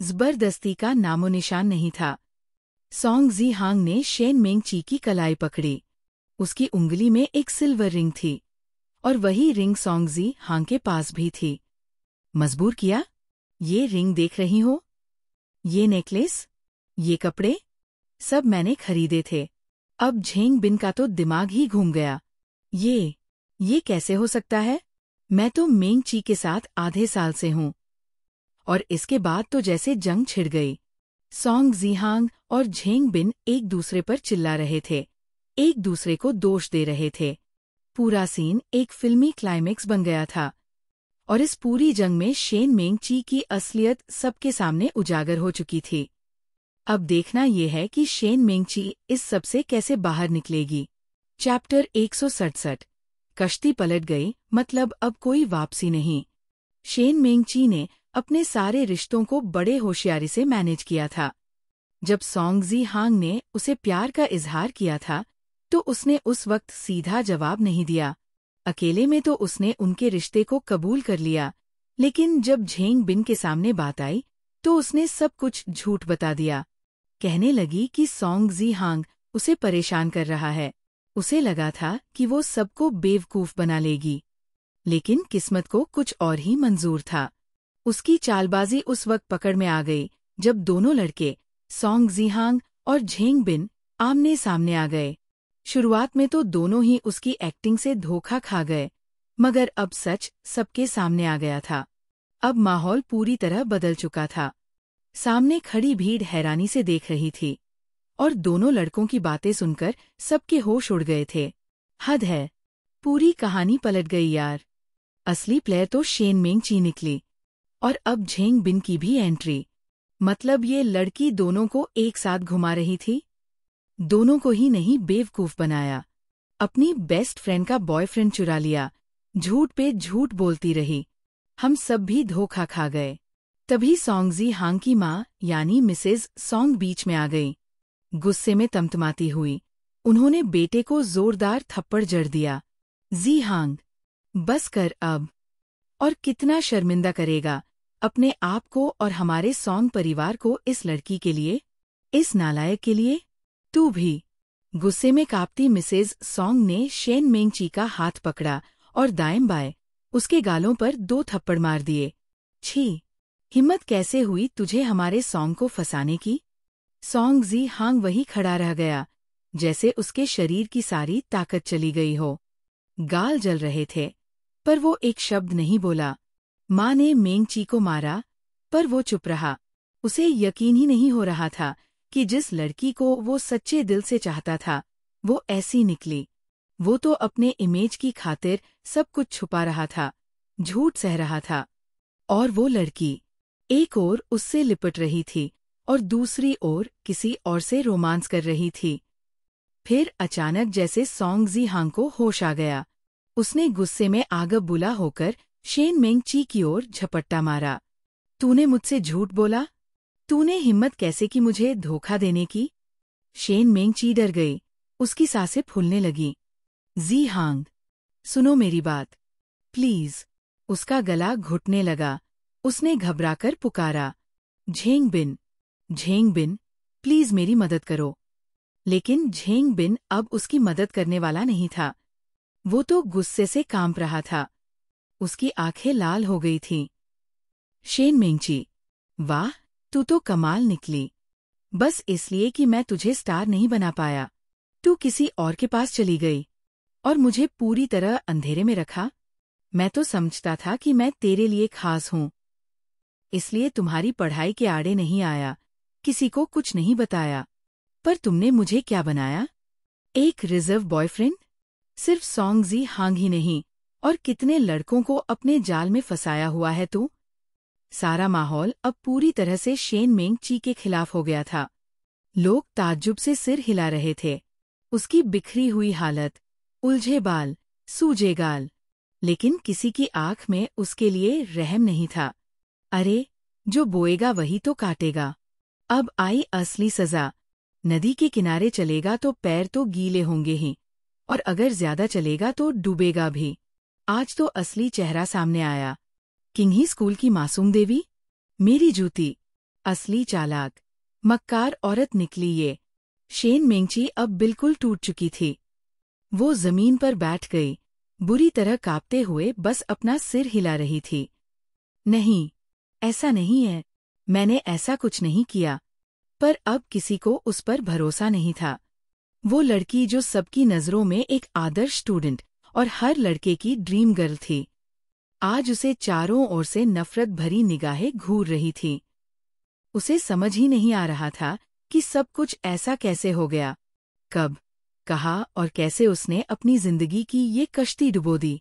जबरदस्ती का नामो निशान नहीं था। सोंग जी हांग ने शेनमिंगची की कलाई पकड़ी। उसकी उंगली में एक सिल्वर रिंग थी और वही रिंग सोंग जी हांग के पास भी थी। मजबूर किया? ये रिंग देख रही हो? ये नेकलेस? ये कपड़े? सब मैंने खरीदे थे। अब झेंग बिन का तो दिमाग ही घूम गया। ये कैसे हो सकता है? मैं तो मेंग ची के साथ आधे साल से हूँ। और इसके बाद तो जैसे जंग छिड़ गई। सॉन्ग जीहांग और झेंग बिन एक दूसरे पर चिल्ला रहे थे, एक दूसरे को दोष दे रहे थे। पूरा सीन एक फिल्मी क्लाइमेक्स बन गया था। और इस पूरी जंग में शेन मेंग ची की असलियत सबके सामने उजागर हो चुकी थी। अब देखना यह है कि शेन मेंग ची इस सब से कैसे बाहर निकलेगी। चैप्टर 167। कश्ती पलट गई, मतलब अब कोई वापसी नहीं। शेन मेंग ची ने अपने सारे रिश्तों को बड़े होशियारी से मैनेज किया था। जब सॉन्ग जीहांग ने उसे प्यार का इजहार किया था, तो उसने उस वक्त सीधा जवाब नहीं दिया। अकेले में तो उसने उनके रिश्ते को कबूल कर लिया, लेकिन जब झेंग बिन के सामने बात आई, तो उसने सब कुछ झूठ बता दिया। कहने लगी कि सॉन्ग जीहांग उसे परेशान कर रहा है। उसे लगा था कि वो सबको बेवकूफ बना लेगी, लेकिन किस्मत को कुछ और ही मंजूर था। उसकी चालबाजी उस वक्त पकड़ में आ गई जब दोनों लड़के सॉन्ग जीहांग और झेंग बिन आमने सामने आ गए। शुरुआत में तो दोनों ही उसकी एक्टिंग से धोखा खा गए, मगर अब सच सबके सामने आ गया था। अब माहौल पूरी तरह बदल चुका था। सामने खड़ी भीड़ हैरानी से देख रही थी, और दोनों लड़कों की बातें सुनकर सबके होश उड़ गए थे। हद है, पूरी कहानी पलट गई यार। असली प्लेयर तो शेन मेंग ची निकली, और अब झेंग बिन की भी एंट्री। मतलब ये लड़की दोनों को एक साथ घुमा रही थी। दोनों को ही नहीं बेवकूफ बनाया, अपनी बेस्ट फ्रेंड का बॉयफ्रेंड चुरा लिया, झूठ पे झूठ बोलती रही। हम सब भी धोखा खा गए। तभी सॉन्ग जीहांग की माँ यानी मिसेज सॉन्ग बीच में आ गई। गुस्से में तमतमाती हुई उन्होंने बेटे को जोरदार थप्पड़ जड़ दिया। जीहांग, बस कर अब। और कितना शर्मिंदा करेगा अपने आप को और हमारे सॉन्ग परिवार को इस लड़की के लिए, इस नालायक के लिए। तू भी। गुस्से में कांपती मिसेज सॉन्ग ने शेन मेंग ची का हाथ पकड़ा और दाएं बाएं उसके गालों पर 2 थप्पड़ मार दिए। छी, हिम्मत कैसे हुई तुझे हमारे सॉन्ग को फंसाने की? सॉन्ग जीहांग वही खड़ा रह गया, जैसे उसके शरीर की सारी ताकत चली गई हो। गाल जल रहे थे, पर वो एक शब्द नहीं बोला। माँ ने मेंग ची को मारा, पर वो चुप रहा। उसे यकीन ही नहीं हो रहा था कि जिस लड़की को वो सच्चे दिल से चाहता था, वो ऐसी निकली। वो तो अपने इमेज की खातिर सब कुछ छुपा रहा था, झूठ सह रहा था। और वो लड़की एक ओर उससे लिपट रही थी और दूसरी ओर किसी और से रोमांस कर रही थी। फिर अचानक जैसे सॉन्ग जीहांग को होश आ गया। उसने गुस्से में आगबबुला होकर शेन मेंग ची की ओर झपट्टा मारा। तूने मुझसे झूठ बोला? तूने हिम्मत कैसे की मुझे धोखा देने की? शेन मेंग ची डर गई, उसकी सांसें फूलने लगी। जीहांग, सुनो मेरी बात, प्लीज। उसका गला घुटने लगा। उसने घबराकर पुकारा, Zheng Bin, Zheng Bin, please मेरी मदद करो। लेकिन झेंग बिन अब उसकी मदद करने वाला नहीं था। वो तो गुस्से से कांप रहा था। उसकी आंखें लाल हो गई थीं। शेन मेंग ची, वाह, तू तो कमाल निकली। बस इसलिए कि मैं तुझे स्टार नहीं बना पाया, तू किसी और के पास चली गई और मुझे पूरी तरह अंधेरे में रखा। मैं तो समझता था कि मैं तेरे लिए खास हूँ, इसलिए तुम्हारी पढ़ाई के आड़े नहीं आया, किसी को कुछ नहीं बताया। पर तुमने मुझे क्या बनाया? एक रिजर्व बॉयफ्रेंड? सिर्फ सॉन्ग जीहांग ही नहीं, और कितने लड़कों को अपने जाल में फंसाया हुआ है तू। सारा माहौल अब पूरी तरह से शेन मेंग ची के खिलाफ हो गया था। लोग ताज्जुब से सिर हिला रहे थे। उसकी बिखरी हुई हालत, उलझे बाल, सूजे गाल, लेकिन किसी की आंख में उसके लिए रहम नहीं था। अरे, जो बोएगा वही तो काटेगा। अब आई असली सजा। नदी के किनारे चलेगा तो पैर तो गीले होंगे ही, और अगर ज्यादा चलेगा तो डूबेगा भी। आज तो असली चेहरा सामने आया। किंघी स्कूल की मासूम देवी, मेरी जूती, असली चालाक, मक्कार औरत निकली ये। शेन मेंग ची अब बिल्कुल टूट चुकी थी। वो जमीन पर बैठ गई, बुरी तरह कांपते हुए बस अपना सिर हिला रही थी। नहीं, ऐसा नहीं है, मैंने ऐसा कुछ नहीं किया। पर अब किसी को उस पर भरोसा नहीं था। वो लड़की जो सबकी नज़रों में एक आदर्श स्टूडेंट और हर लड़के की ड्रीम गर्ल थी, आज उसे चारों ओर से नफरत भरी निगाहें घूर रही थी। उसे समझ ही नहीं आ रहा था कि सब कुछ ऐसा कैसे हो गया, कब, कहाँ और कैसे उसने अपनी जिंदगी की ये कश्ती डुबो दी।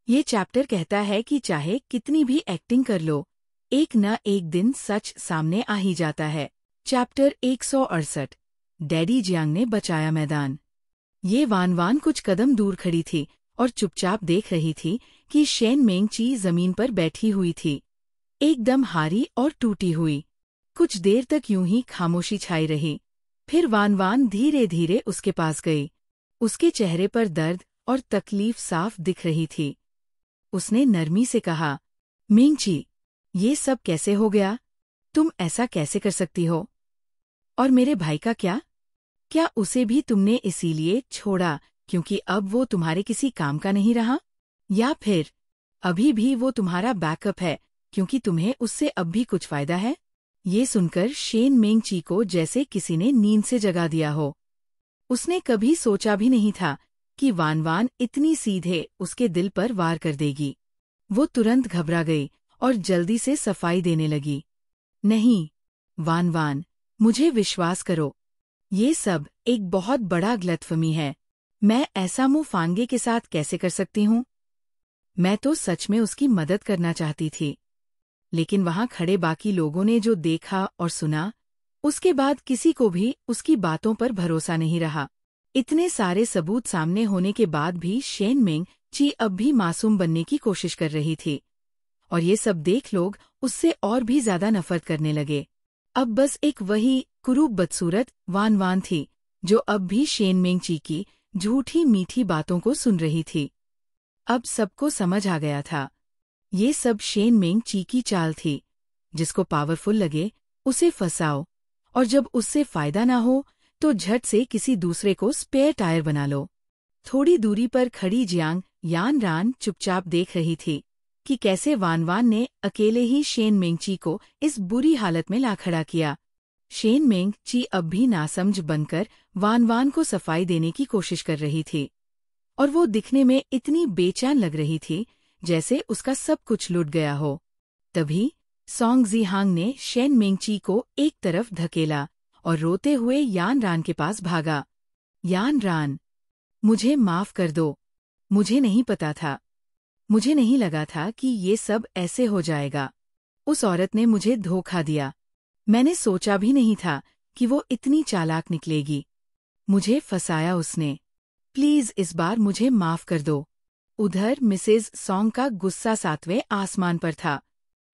ये चैप्टर कहता है कि चाहे कितनी भी एक्टिंग कर लो, एक न एक दिन सच सामने आ ही जाता है। चैप्टर 168, डैडी जियांग ने बचाया मैदान। ये वान वान कुछ कदम दूर खड़ी थी और चुपचाप देख रही थी कि शेन मेंगची जमीन पर बैठी हुई थी, एकदम हारी और टूटी हुई। कुछ देर तक यूं ही खामोशी छाई रही। फिर वान वान धीरे धीरे उसके पास गई। उसके चेहरे पर दर्द और तकलीफ साफ दिख रही थी। उसने नरमी से कहा, मेंगची, ये सब कैसे हो गया? तुम ऐसा कैसे कर सकती हो? और मेरे भाई का क्या? क्या उसे भी तुमने इसीलिए छोड़ा क्योंकि अब वो तुम्हारे किसी काम का नहीं रहा? या फिर अभी भी वो तुम्हारा बैकअप है क्योंकि तुम्हें उससे अब भी कुछ फायदा है? ये सुनकर शेन मेंगची को जैसे किसी ने नींद से जगा दिया हो। उसने कभी सोचा भी नहीं था कि वान वान इतनी सीधे उसके दिल पर वार कर देगी। वो तुरंत घबरा गई और जल्दी से सफाई देने लगी। नहीं, वान वान, मुझे विश्वास करो, ये सब एक बहुत बड़ा गलतफहमी है। मैं ऐसा मुंह फांगे के साथ कैसे कर सकती हूँ? मैं तो सच में उसकी मदद करना चाहती थी, लेकिन वहां खड़े बाकी लोगों ने जो देखा और सुना, उसके बाद किसी को भी उसकी बातों पर भरोसा नहीं रहा। इतने सारे सबूत सामने होने के बाद भी शेन मेंगची अब भी मासूम बनने की कोशिश कर रही थी, और ये सब देख लोग उससे और भी ज्यादा नफरत करने लगे। अब बस एक वही कुरूप बदसूरत वान वान थी जो अब भी शेन मेंगची की झूठी मीठी बातों को सुन रही थी। अब सबको समझ आ गया था, ये सब शेन मेंगची की चाल थी। जिसको पावरफुल लगे उसे फंसाओ, और जब उससे फायदा ना हो तो झट से किसी दूसरे को स्पेयर टायर बना लो। थोड़ी दूरी पर खड़ी जियांग यान रान चुपचाप देख रही थी कि कैसे वान वान ने अकेले ही शेन मेंगची को इस बुरी हालत में ला खड़ा किया। शेन मेंगची अब भी नासमझ बनकर वान वान को सफाई देने की कोशिश कर रही थी, और वो दिखने में इतनी बेचैन लग रही थी जैसे उसका सब कुछ लुट गया हो। तभी सोंग ज़िहांग ने शेन मेंगची को एक तरफ धकेला और रोते हुए यान रान के पास भागा। यान रान, मुझे माफ कर दो, मुझे नहीं पता था, मुझे नहीं लगा था कि ये सब ऐसे हो जाएगा। उस औरत ने मुझे धोखा दिया, मैंने सोचा भी नहीं था कि वो इतनी चालाक निकलेगी। मुझे फंसाया उसने, प्लीज इस बार मुझे माफ कर दो। उधर मिसेज सोंग का गुस्सा 7वें आसमान पर था।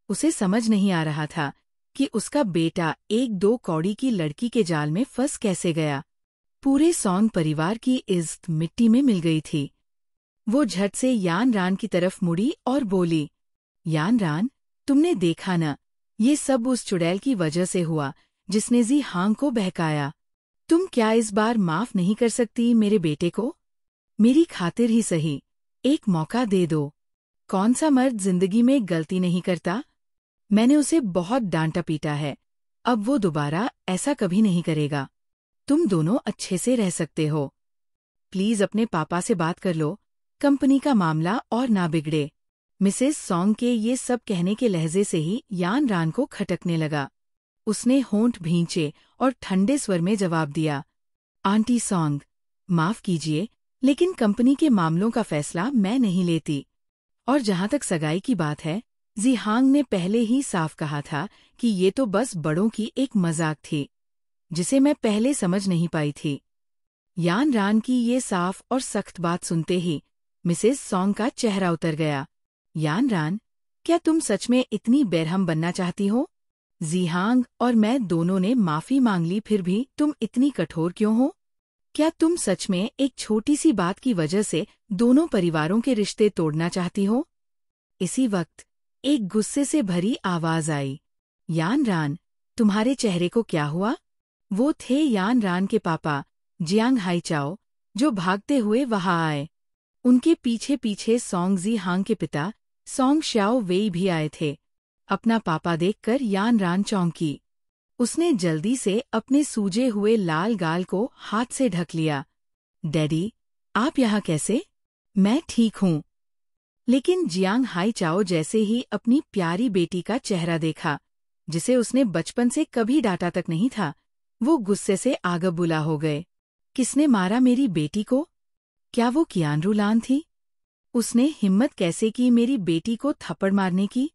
उसे समझ नहीं आ रहा था कि उसका बेटा एक 2 कौड़ी की लड़की के जाल में फंस कैसे गया। पूरे सोंग परिवार की इज्जत मिट्टी में मिल गई थी। वो झट से यान रान की तरफ मुड़ी और बोली, यान रान, तुमने देखा न, ये सब उस चुड़ैल की वजह से हुआ जिसने ज़िहांग को बहकाया। तुम क्या इस बार माफ नहीं कर सकती मेरे बेटे को? मेरी खातिर ही सही, एक मौका दे दो। कौन सा मर्द जिंदगी में गलती नहीं करता? मैंने उसे बहुत डांटा पीटा है, अब वो दोबारा ऐसा कभी नहीं करेगा। तुम दोनों अच्छे से रह सकते हो। प्लीज अपने पापा से बात कर लो, कंपनी का मामला और ना बिगड़े। मिसेस सोंग के ये सब कहने के लहजे से ही यान रान को खटकने लगा। उसने होंठ भींचे और ठंडे स्वर में जवाब दिया, आंटी सोंग, माफ कीजिए, लेकिन कंपनी के मामलों का फैसला मैं नहीं लेती। और जहां तक सगाई की बात है, ज़िहांग ने पहले ही साफ कहा था कि ये तो बस बड़ों की एक मजाक थी, जिसे मैं पहले समझ नहीं पाई थी। यान रान की ये साफ और सख्त बात सुनते ही मिसेस सोंग का चेहरा उतर गया। यान रान, क्या तुम सच में इतनी बेरहम बनना चाहती हो? ज़िहांग और मैं दोनों ने माफी मांग ली, फिर भी तुम इतनी कठोर क्यों हो? क्या तुम सच में एक छोटी सी बात की वजह से दोनों परिवारों के रिश्ते तोड़ना चाहती हो? इसी वक्त एक गुस्से से भरी आवाज आई, यान रान, तुम्हारे चेहरे को क्या हुआ? वो थे यान रान के पापा जियांग हाईचाओ, जो भागते हुए वहां आए। उनके पीछे पीछे सोंग ज़िहांग के पिता सोंग श्याओ वेई भी आए थे। अपना पापा देखकर यान रान चौंकी। उसने जल्दी से अपने सूजे हुए लाल गाल को हाथ से ढक लिया। डैडी, आप यहाँ कैसे? मैं ठीक हूँ। लेकिन जियांग हाईचाओ जैसे ही अपनी प्यारी बेटी का चेहरा देखा, जिसे उसने बचपन से कभी डांटा तक नहीं था, वो गुस्से से आग बुला हो गए। किसने मारा मेरी बेटी को? क्या वो कियान रूलान थी? उसने हिम्मत कैसे की मेरी बेटी को थप्पड़ मारने की?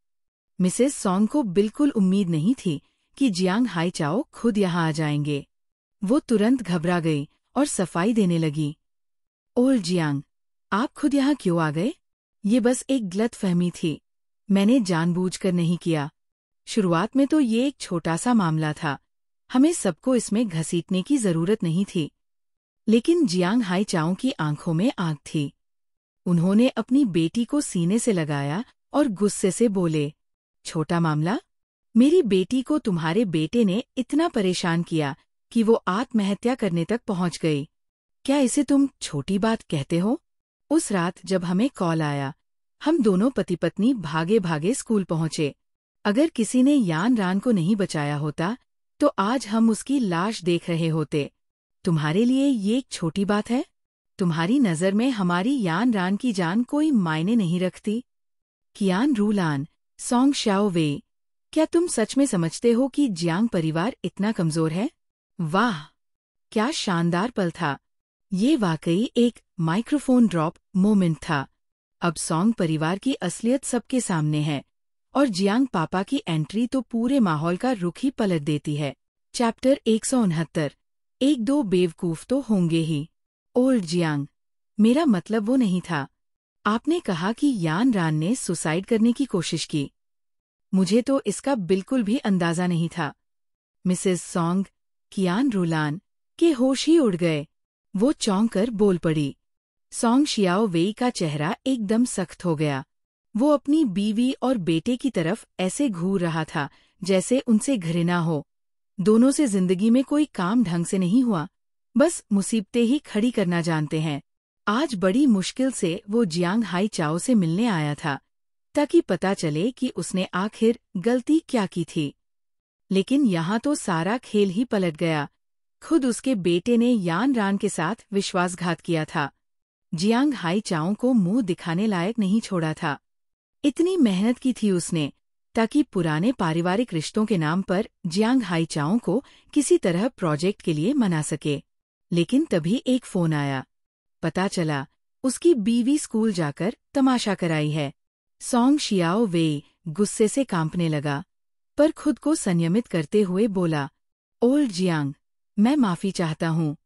मिसेस सॉन्ग को बिल्कुल उम्मीद नहीं थी कि जियांग हाईचाओ खुद यहाँ आ जाएंगे। वो तुरंत घबरा गई और सफाई देने लगी। ओल्ड जियांग, आप खुद यहाँ क्यों आ गए? ये बस एक गलतफहमी थी। मैंने जानबूझकर नहीं किया। शुरुआत में तो ये एक छोटा सा मामला था। हमें सबको इसमें घसीटने की जरूरत नहीं थी। लेकिन जियांग हाईचाओ की आंखों में आग थी। उन्होंने अपनी बेटी को सीने से लगाया और गुस्से से बोले, छोटा मामला? मेरी बेटी को तुम्हारे बेटे ने इतना परेशान किया कि वो आत्महत्या करने तक पहुंच गई। क्या इसे तुम छोटी बात कहते हो? उस रात जब हमें कॉल आया, हम दोनों पति पत्नी भागे भागे स्कूल पहुंचे। अगर किसी ने यान रान को नहीं बचाया होता, तो आज हम उसकी लाश देख रहे होते। तुम्हारे लिए ये एक छोटी बात है? तुम्हारी नज़र में हमारी यान रान की जान कोई मायने नहीं रखती? कियान रूलान, सॉन्ग शाओ वेई, क्या तुम सच में समझते हो कि जियांग परिवार इतना कमजोर है? वाह, क्या शानदार पल था! ये वाकई एक माइक्रोफोन ड्रॉप मोमेंट था। अब सॉन्ग परिवार की असलियत सबके सामने है, और जियांग पापा की एंट्री तो पूरे माहौल का रुख ही पलट देती है। चैप्टर 169, एक दो बेवकूफ तो होंगे ही। ओल्ड जियांग, मेरा मतलब वो नहीं था। आपने कहा कि यान रान ने सुसाइड करने की कोशिश की। मुझे तो इसका बिल्कुल भी अंदाजा नहीं था। मिसेस सॉन्ग, कियान रूलान के होश ही उड़ गए। वो चौंक कर बोल पड़ी। सॉन्ग शियाओ वेई का चेहरा एकदम सख्त हो गया। वो अपनी बीवी और बेटे की तरफ ऐसे घूर रहा था जैसे उनसे घृणा हो। दोनों से जिंदगी में कोई काम ढंग से नहीं हुआ, बस मुसीबतें ही खड़ी करना जानते हैं। आज बड़ी मुश्किल से वो जियांग हाईचाओ से मिलने आया था, ताकि पता चले कि उसने आखिर गलती क्या की थी। लेकिन यहाँ तो सारा खेल ही पलट गया। खुद उसके बेटे ने यान रान के साथ विश्वासघात किया था। जियांग हाईचाओ को मुंह दिखाने लायक नहीं छोड़ा था। इतनी मेहनत की थी उसने, ताकि पुराने पारिवारिक रिश्तों के नाम पर जियांग हाईचाओ को किसी तरह प्रोजेक्ट के लिए मना सके। लेकिन तभी एक फोन आया। पता चला उसकी बीवी स्कूल जाकर तमाशा कराई है। सॉन्ग शियाओ वेई गुस्से से कांपने लगा, पर खुद को संयमित करते हुए बोला, ओल्ड जियांग, मैं माफी चाहता हूँ।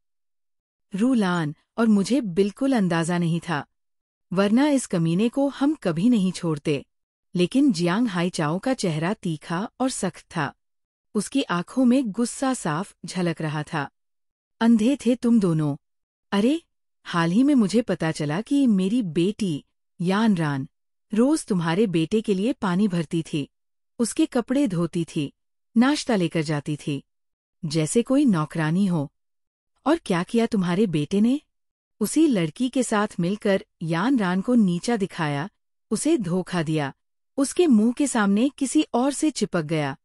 रूलान, और मुझे बिल्कुल अंदाजा नहीं था, वरना इस कमीने को हम कभी नहीं छोड़ते। लेकिन जियांग हाईचाओ का चेहरा तीखा और सख्त था। उसकी आंखों में गुस्सा साफ झलक रहा था। अंधे थे तुम दोनों। अरे, हाल ही में मुझे पता चला कि मेरी बेटी यान रान रोज तुम्हारे बेटे के लिए पानी भरती थी, उसके कपड़े धोती थी, नाश्ता लेकर जाती थी, जैसे कोई नौकरानी हो। और क्या किया तुम्हारे बेटे ने? उसी लड़की के साथ मिलकर यान रान को नीचा दिखाया, उसे धोखा दिया, उसके मुंह के सामने किसी और से चिपक गया।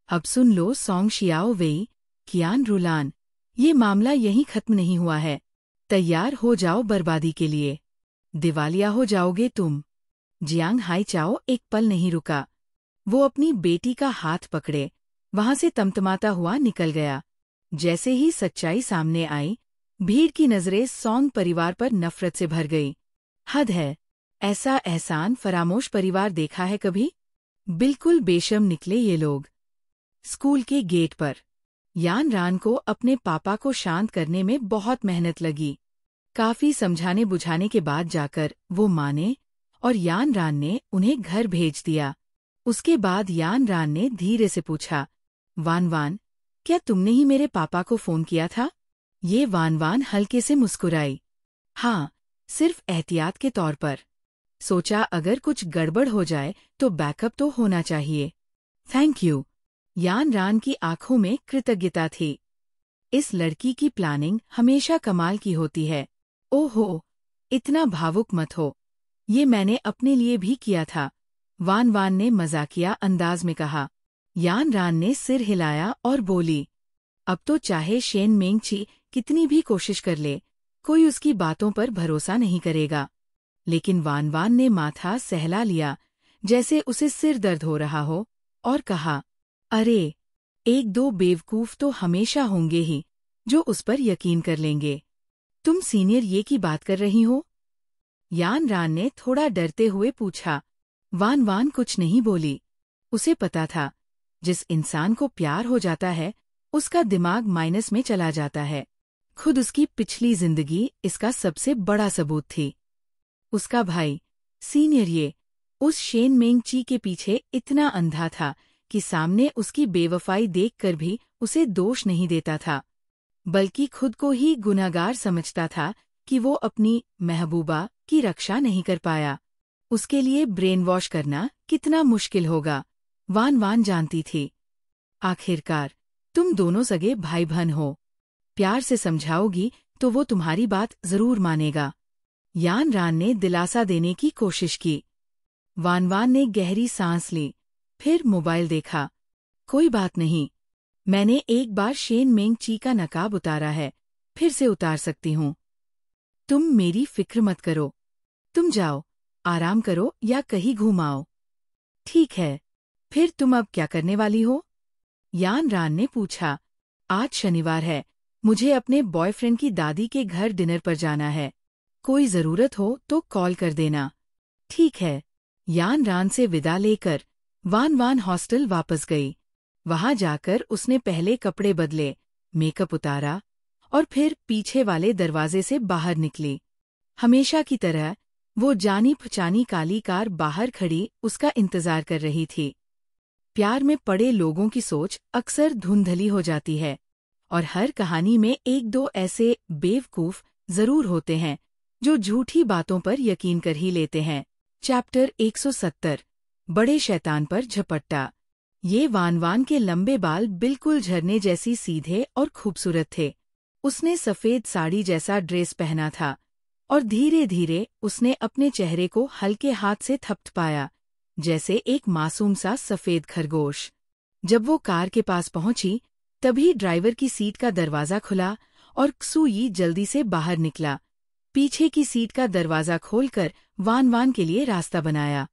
अब सुन लो सॉन्ग शियाओ वेई, कियान रूलान, ये मामला यहीं खत्म नहीं हुआ है। तैयार हो जाओ बर्बादी के लिए। दिवालिया हो जाओगे तुम। जियांग हाईचाओ एक पल नहीं रुका। वो अपनी बेटी का हाथ पकड़े वहां से तमतमाता हुआ निकल गया। जैसे ही सच्चाई सामने आई, भीड़ की नजरें सॉन्ग परिवार पर नफरत से भर गई। हद है, ऐसा एहसान फरामोश परिवार देखा है कभी? बिल्कुल बेशर्म निकले ये लोग। स्कूल के गेट पर यान रान को अपने पापा को शांत करने में बहुत मेहनत लगी। काफी समझाने बुझाने के बाद जाकर वो माने, और यान रान ने उन्हें घर भेज दिया। उसके बाद यान रान ने धीरे से पूछा, वान वान, क्या तुमने ही मेरे पापा को फोन किया था? ये वान वान हल्के से मुस्कुराई। हाँ, सिर्फ एहतियात के तौर पर। सोचा अगर कुछ गड़बड़ हो जाए तो बैकअप तो होना चाहिए। Thank you. यान रान की आंखों में कृतज्ञता थी। इस लड़की की प्लानिंग हमेशा कमाल की होती है। ओहो, इतना भावुक मत हो, ये मैंने अपने लिए भी किया था, वान वान ने मजाकिया अंदाज में कहा। यान रान ने सिर हिलाया और बोली, अब तो चाहे शेन मेंगची कितनी भी कोशिश कर ले, कोई उसकी बातों पर भरोसा नहीं करेगा। लेकिन वान वान ने माथा सहला लिया, जैसे उसे सिर दर्द हो रहा हो, और कहा, अरे, एक दो बेवकूफ तो हमेशा होंगे ही, जो उस पर यकीन कर लेंगे। तुम सीनियर ये की बात कर रही हो? यान रान ने थोड़ा डरते हुए पूछा। वान वान कुछ नहीं बोली। उसे पता था, जिस इंसान को प्यार हो जाता है, उसका दिमाग माइनस में चला जाता है। खुद उसकी पिछली जिंदगी इसका सबसे बड़ा सबूत थी। उसका भाई, सीनियर ये, उस शेन मेंगची के पीछे इतना अंधा था कि सामने उसकी बेवफाई देखकर भी उसे दोष नहीं देता था, बल्कि खुद को ही गुनहगार समझता था कि वो अपनी महबूबा की रक्षा नहीं कर पाया। उसके लिए ब्रेन वॉश करना कितना मुश्किल होगा, वान वान जानती थी। आखिरकार, तुम दोनों सगे भाई बहन हो। प्यार से समझाओगी तो वो तुम्हारी बात जरूर मानेगा। यान रान ने दिलासा देने की कोशिश की। वान वान ने गहरी सांस ली, फिर मोबाइल देखा। कोई बात नहीं, मैंने एक बार शेन मेंगची का नकाब उतारा है, फिर से उतार सकती हूँ। तुम मेरी फिक्र मत करो। तुम जाओ, आराम करो या कहीं घुमाओ। ठीक है, फिर तुम अब क्या करने वाली हो? यान रान ने पूछा। आज शनिवार है, मुझे अपने बॉयफ्रेंड की दादी के घर डिनर पर जाना है। कोई जरूरत हो तो कॉल कर देना। ठीक है। यान रान से विदा लेकर वान वान हॉस्टल वापस गई। वहां जाकर उसने पहले कपड़े बदले, मेकअप उतारा और फिर पीछे वाले दरवाजे से बाहर निकली। हमेशा की तरह वो जानी पहचानी काली कार बाहर खड़ी उसका इंतजार कर रही थी। प्यार में पड़े लोगों की सोच अक्सर धुंधली हो जाती है, और हर कहानी में एक दो ऐसे बेवकूफ जरूर होते हैं जो झूठी बातों पर यकीन कर ही लेते हैं। चैप्टर 170 बड़े शैतान पर झपट्टा। ये वान वान के लंबे बाल बिल्कुल झरने जैसी सीधे और खूबसूरत थे। उसने सफेद साड़ी जैसा ड्रेस पहना था, और धीरे धीरे उसने अपने चेहरे को हल्के हाथ से थपथपाया, जैसे एक मासूम सा सफेद खरगोश। जब वो कार के पास पहुंची, तभी ड्राइवर की सीट का दरवाजा खुला और क्सूई जल्दी से बाहर निकला। पीछे की सीट का दरवाजा खोलकर वान वान के लिए रास्ता बनाया।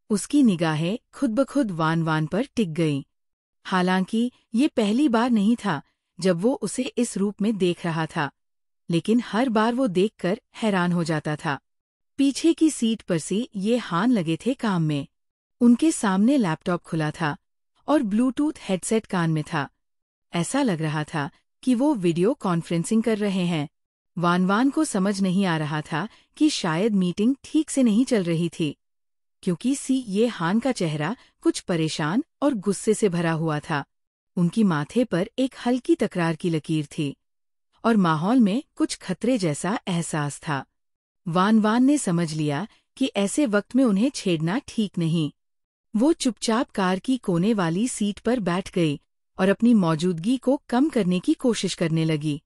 उसकी निगाहें खुद ब खुद वान वान पर टिक गईं। हालांकि ये पहली बार नहीं था जब वो उसे इस रूप में देख रहा था, लेकिन हर बार वो देखकर हैरान हो जाता था। पीछे की सीट पर से ये हान लगे थे काम में। उनके सामने लैपटॉप खुला था और ब्लूटूथ हेडसेट कान में था। ऐसा लग रहा था कि वो वीडियो कॉन्फ्रेंसिंग कर रहे हैं। वान वान को समझ नहीं आ रहा था कि शायद मीटिंग ठीक से नहीं चल रही थी, क्योंकि ये हान का चेहरा कुछ परेशान और गुस्से से भरा हुआ था। उनकी माथे पर एक हल्की तकरार की लकीर थी, और माहौल में कुछ खतरे जैसा एहसास था। वान वान ने समझ लिया कि ऐसे वक्त में उन्हें छेड़ना ठीक नहीं। वो चुपचाप कार की कोने वाली सीट पर बैठ गई और अपनी मौजूदगी को कम करने की कोशिश करने लगी।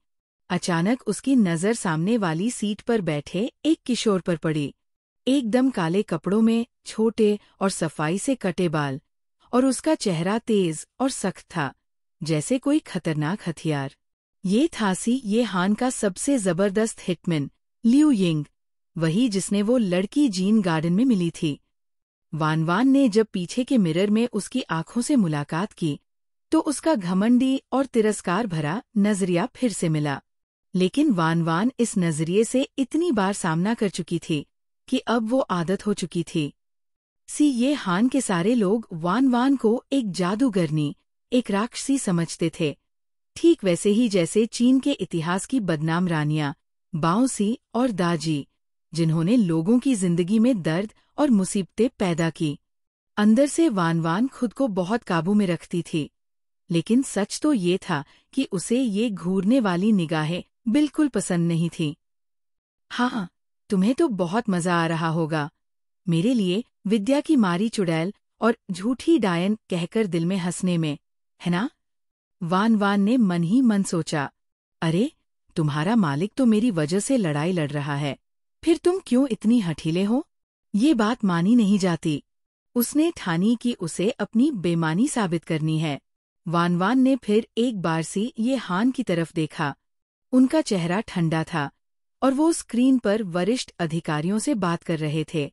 अचानक उसकी नज़र सामने वाली सीट पर बैठे एक किशोर पर पड़ी। एकदम काले कपड़ों में, छोटे और सफाई से कटे बाल, और उसका चेहरा तेज और सख्त था, जैसे कोई खतरनाक हथियार। ये था ये हान का सबसे जबरदस्त हिटमैन, लियू यिंग, वही जिसने वो लड़की जीन गार्डन में मिली थी। वान वान ने जब पीछे के मिरर में उसकी आंखों से मुलाकात की, तो उसका घमंडी और तिरस्कार भरा नजरिया फिर से मिला। लेकिन वान वान इस नजरिए से इतनी बार सामना कर चुकी थी कि अब वो आदत हो चुकी थी। ये हान के सारे लोग वान वान को एक जादूगरनी, एक राक्षसी समझते थे, ठीक वैसे ही जैसे चीन के इतिहास की बदनाम रानियां बाओसी और दाजी, जिन्होंने लोगों की जिंदगी में दर्द और मुसीबतें पैदा की। अंदर से वान वान खुद को बहुत काबू में रखती थी, लेकिन सच तो ये था कि उसे ये घूरने वाली निगाहें बिल्कुल पसंद नहीं थीं। हाँ, तुम्हें तो बहुत मजा आ रहा होगा मेरे लिए विद्या की मारी चुड़ैल और झूठी डायन कहकर दिल में हंसने में, है ना? वान वान ने मन ही मन सोचा। अरे, तुम्हारा मालिक तो मेरी वजह से लड़ाई लड़ रहा है, फिर तुम क्यों इतनी हठीले हो? ये बात मानी नहीं जाती। उसने ठानी कि उसे अपनी बेईमानी साबित करनी है। वान वान ने फिर एक बार सी ये हान की तरफ देखा। उनका चेहरा ठंडा था और वो स्क्रीन पर वरिष्ठ अधिकारियों से बात कर रहे थे।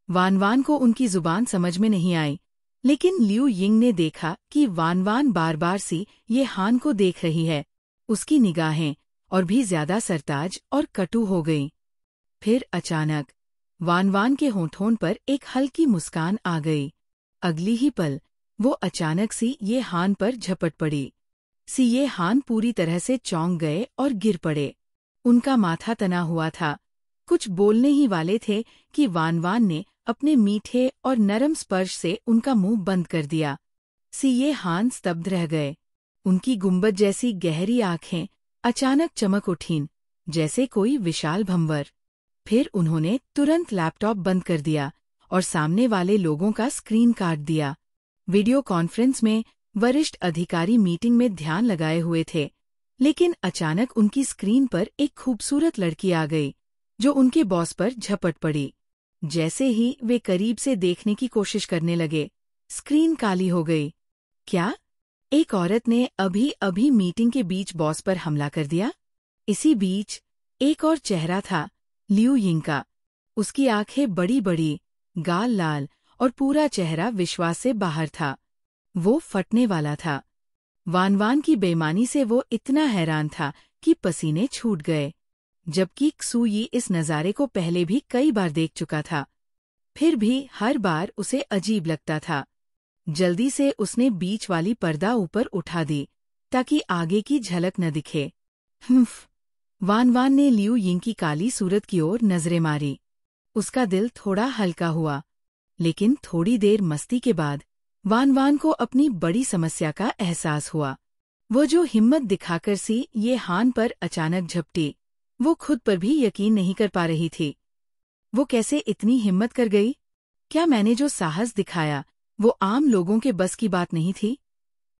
वान वान को उनकी जुबान समझ में नहीं आई, लेकिन लियू यिंग ने देखा कि वान वान बार बार सी ये हान को देख रही है। उसकी निगाहें और भी ज्यादा सरताज और कटु हो गईं। फिर अचानक वान वान के होठों पर एक हल्की मुस्कान आ गई। अगली ही पल वो अचानक सी ये हान पर झपट पड़ी। सी ये हान पूरी तरह से चौंक गए और गिर पड़े। उनका माथा तना हुआ था। कुछ बोलने ही वाले थे कि वान वान ने अपने मीठे और नरम स्पर्श से उनका मुंह बंद कर दिया। सी ये हान स्तब्ध रह गए। उनकी गुंबद जैसी गहरी आंखें अचानक चमक उठीं, जैसे कोई विशाल भंवर। फिर उन्होंने तुरंत लैपटॉप बंद कर दिया और सामने वाले लोगों का स्क्रीन काट दिया। वीडियो कॉन्फ्रेंस में वरिष्ठ अधिकारी मीटिंग में ध्यान लगाए हुए थे, लेकिन अचानक उनकी स्क्रीन पर एक खूबसूरत लड़की आ गई, जो उनके बॉस पर झपट पड़ी। जैसे ही वे करीब से देखने की कोशिश करने लगे, स्क्रीन काली हो गई। क्या? एक औरत ने अभी अभी मीटिंग के बीच बॉस पर हमला कर दिया? इसी बीच एक और चेहरा था, लियू यिंग का। उसकी आंखें बड़ी बड़ी, गाल लाल और पूरा चेहरा विश्वास से बाहर था। वो फटने वाला था। वान वान की बेईमानी से वो इतना हैरान था कि पसीने छूट गए, जबकि क्सुई इस नज़ारे को पहले भी कई बार देख चुका था। फिर भी हर बार उसे अजीब लगता था। जल्दी से उसने बीच वाली पर्दा ऊपर उठा दी ताकि आगे की झलक न दिखे। वान वान ने लियू यिंग की काली सूरत की ओर नजरें मारी। उसका दिल थोड़ा हल्का हुआ, लेकिन थोड़ी देर मस्ती के बाद वान वान को अपनी बड़ी समस्या का एहसास हुआ। वो जो हिम्मत दिखाकर सी ये हान पर अचानक झपटी, वो खुद पर भी यकीन नहीं कर पा रही थी। वो कैसे इतनी हिम्मत कर गई? क्या मैंने जो साहस दिखाया वो आम लोगों के बस की बात नहीं थी?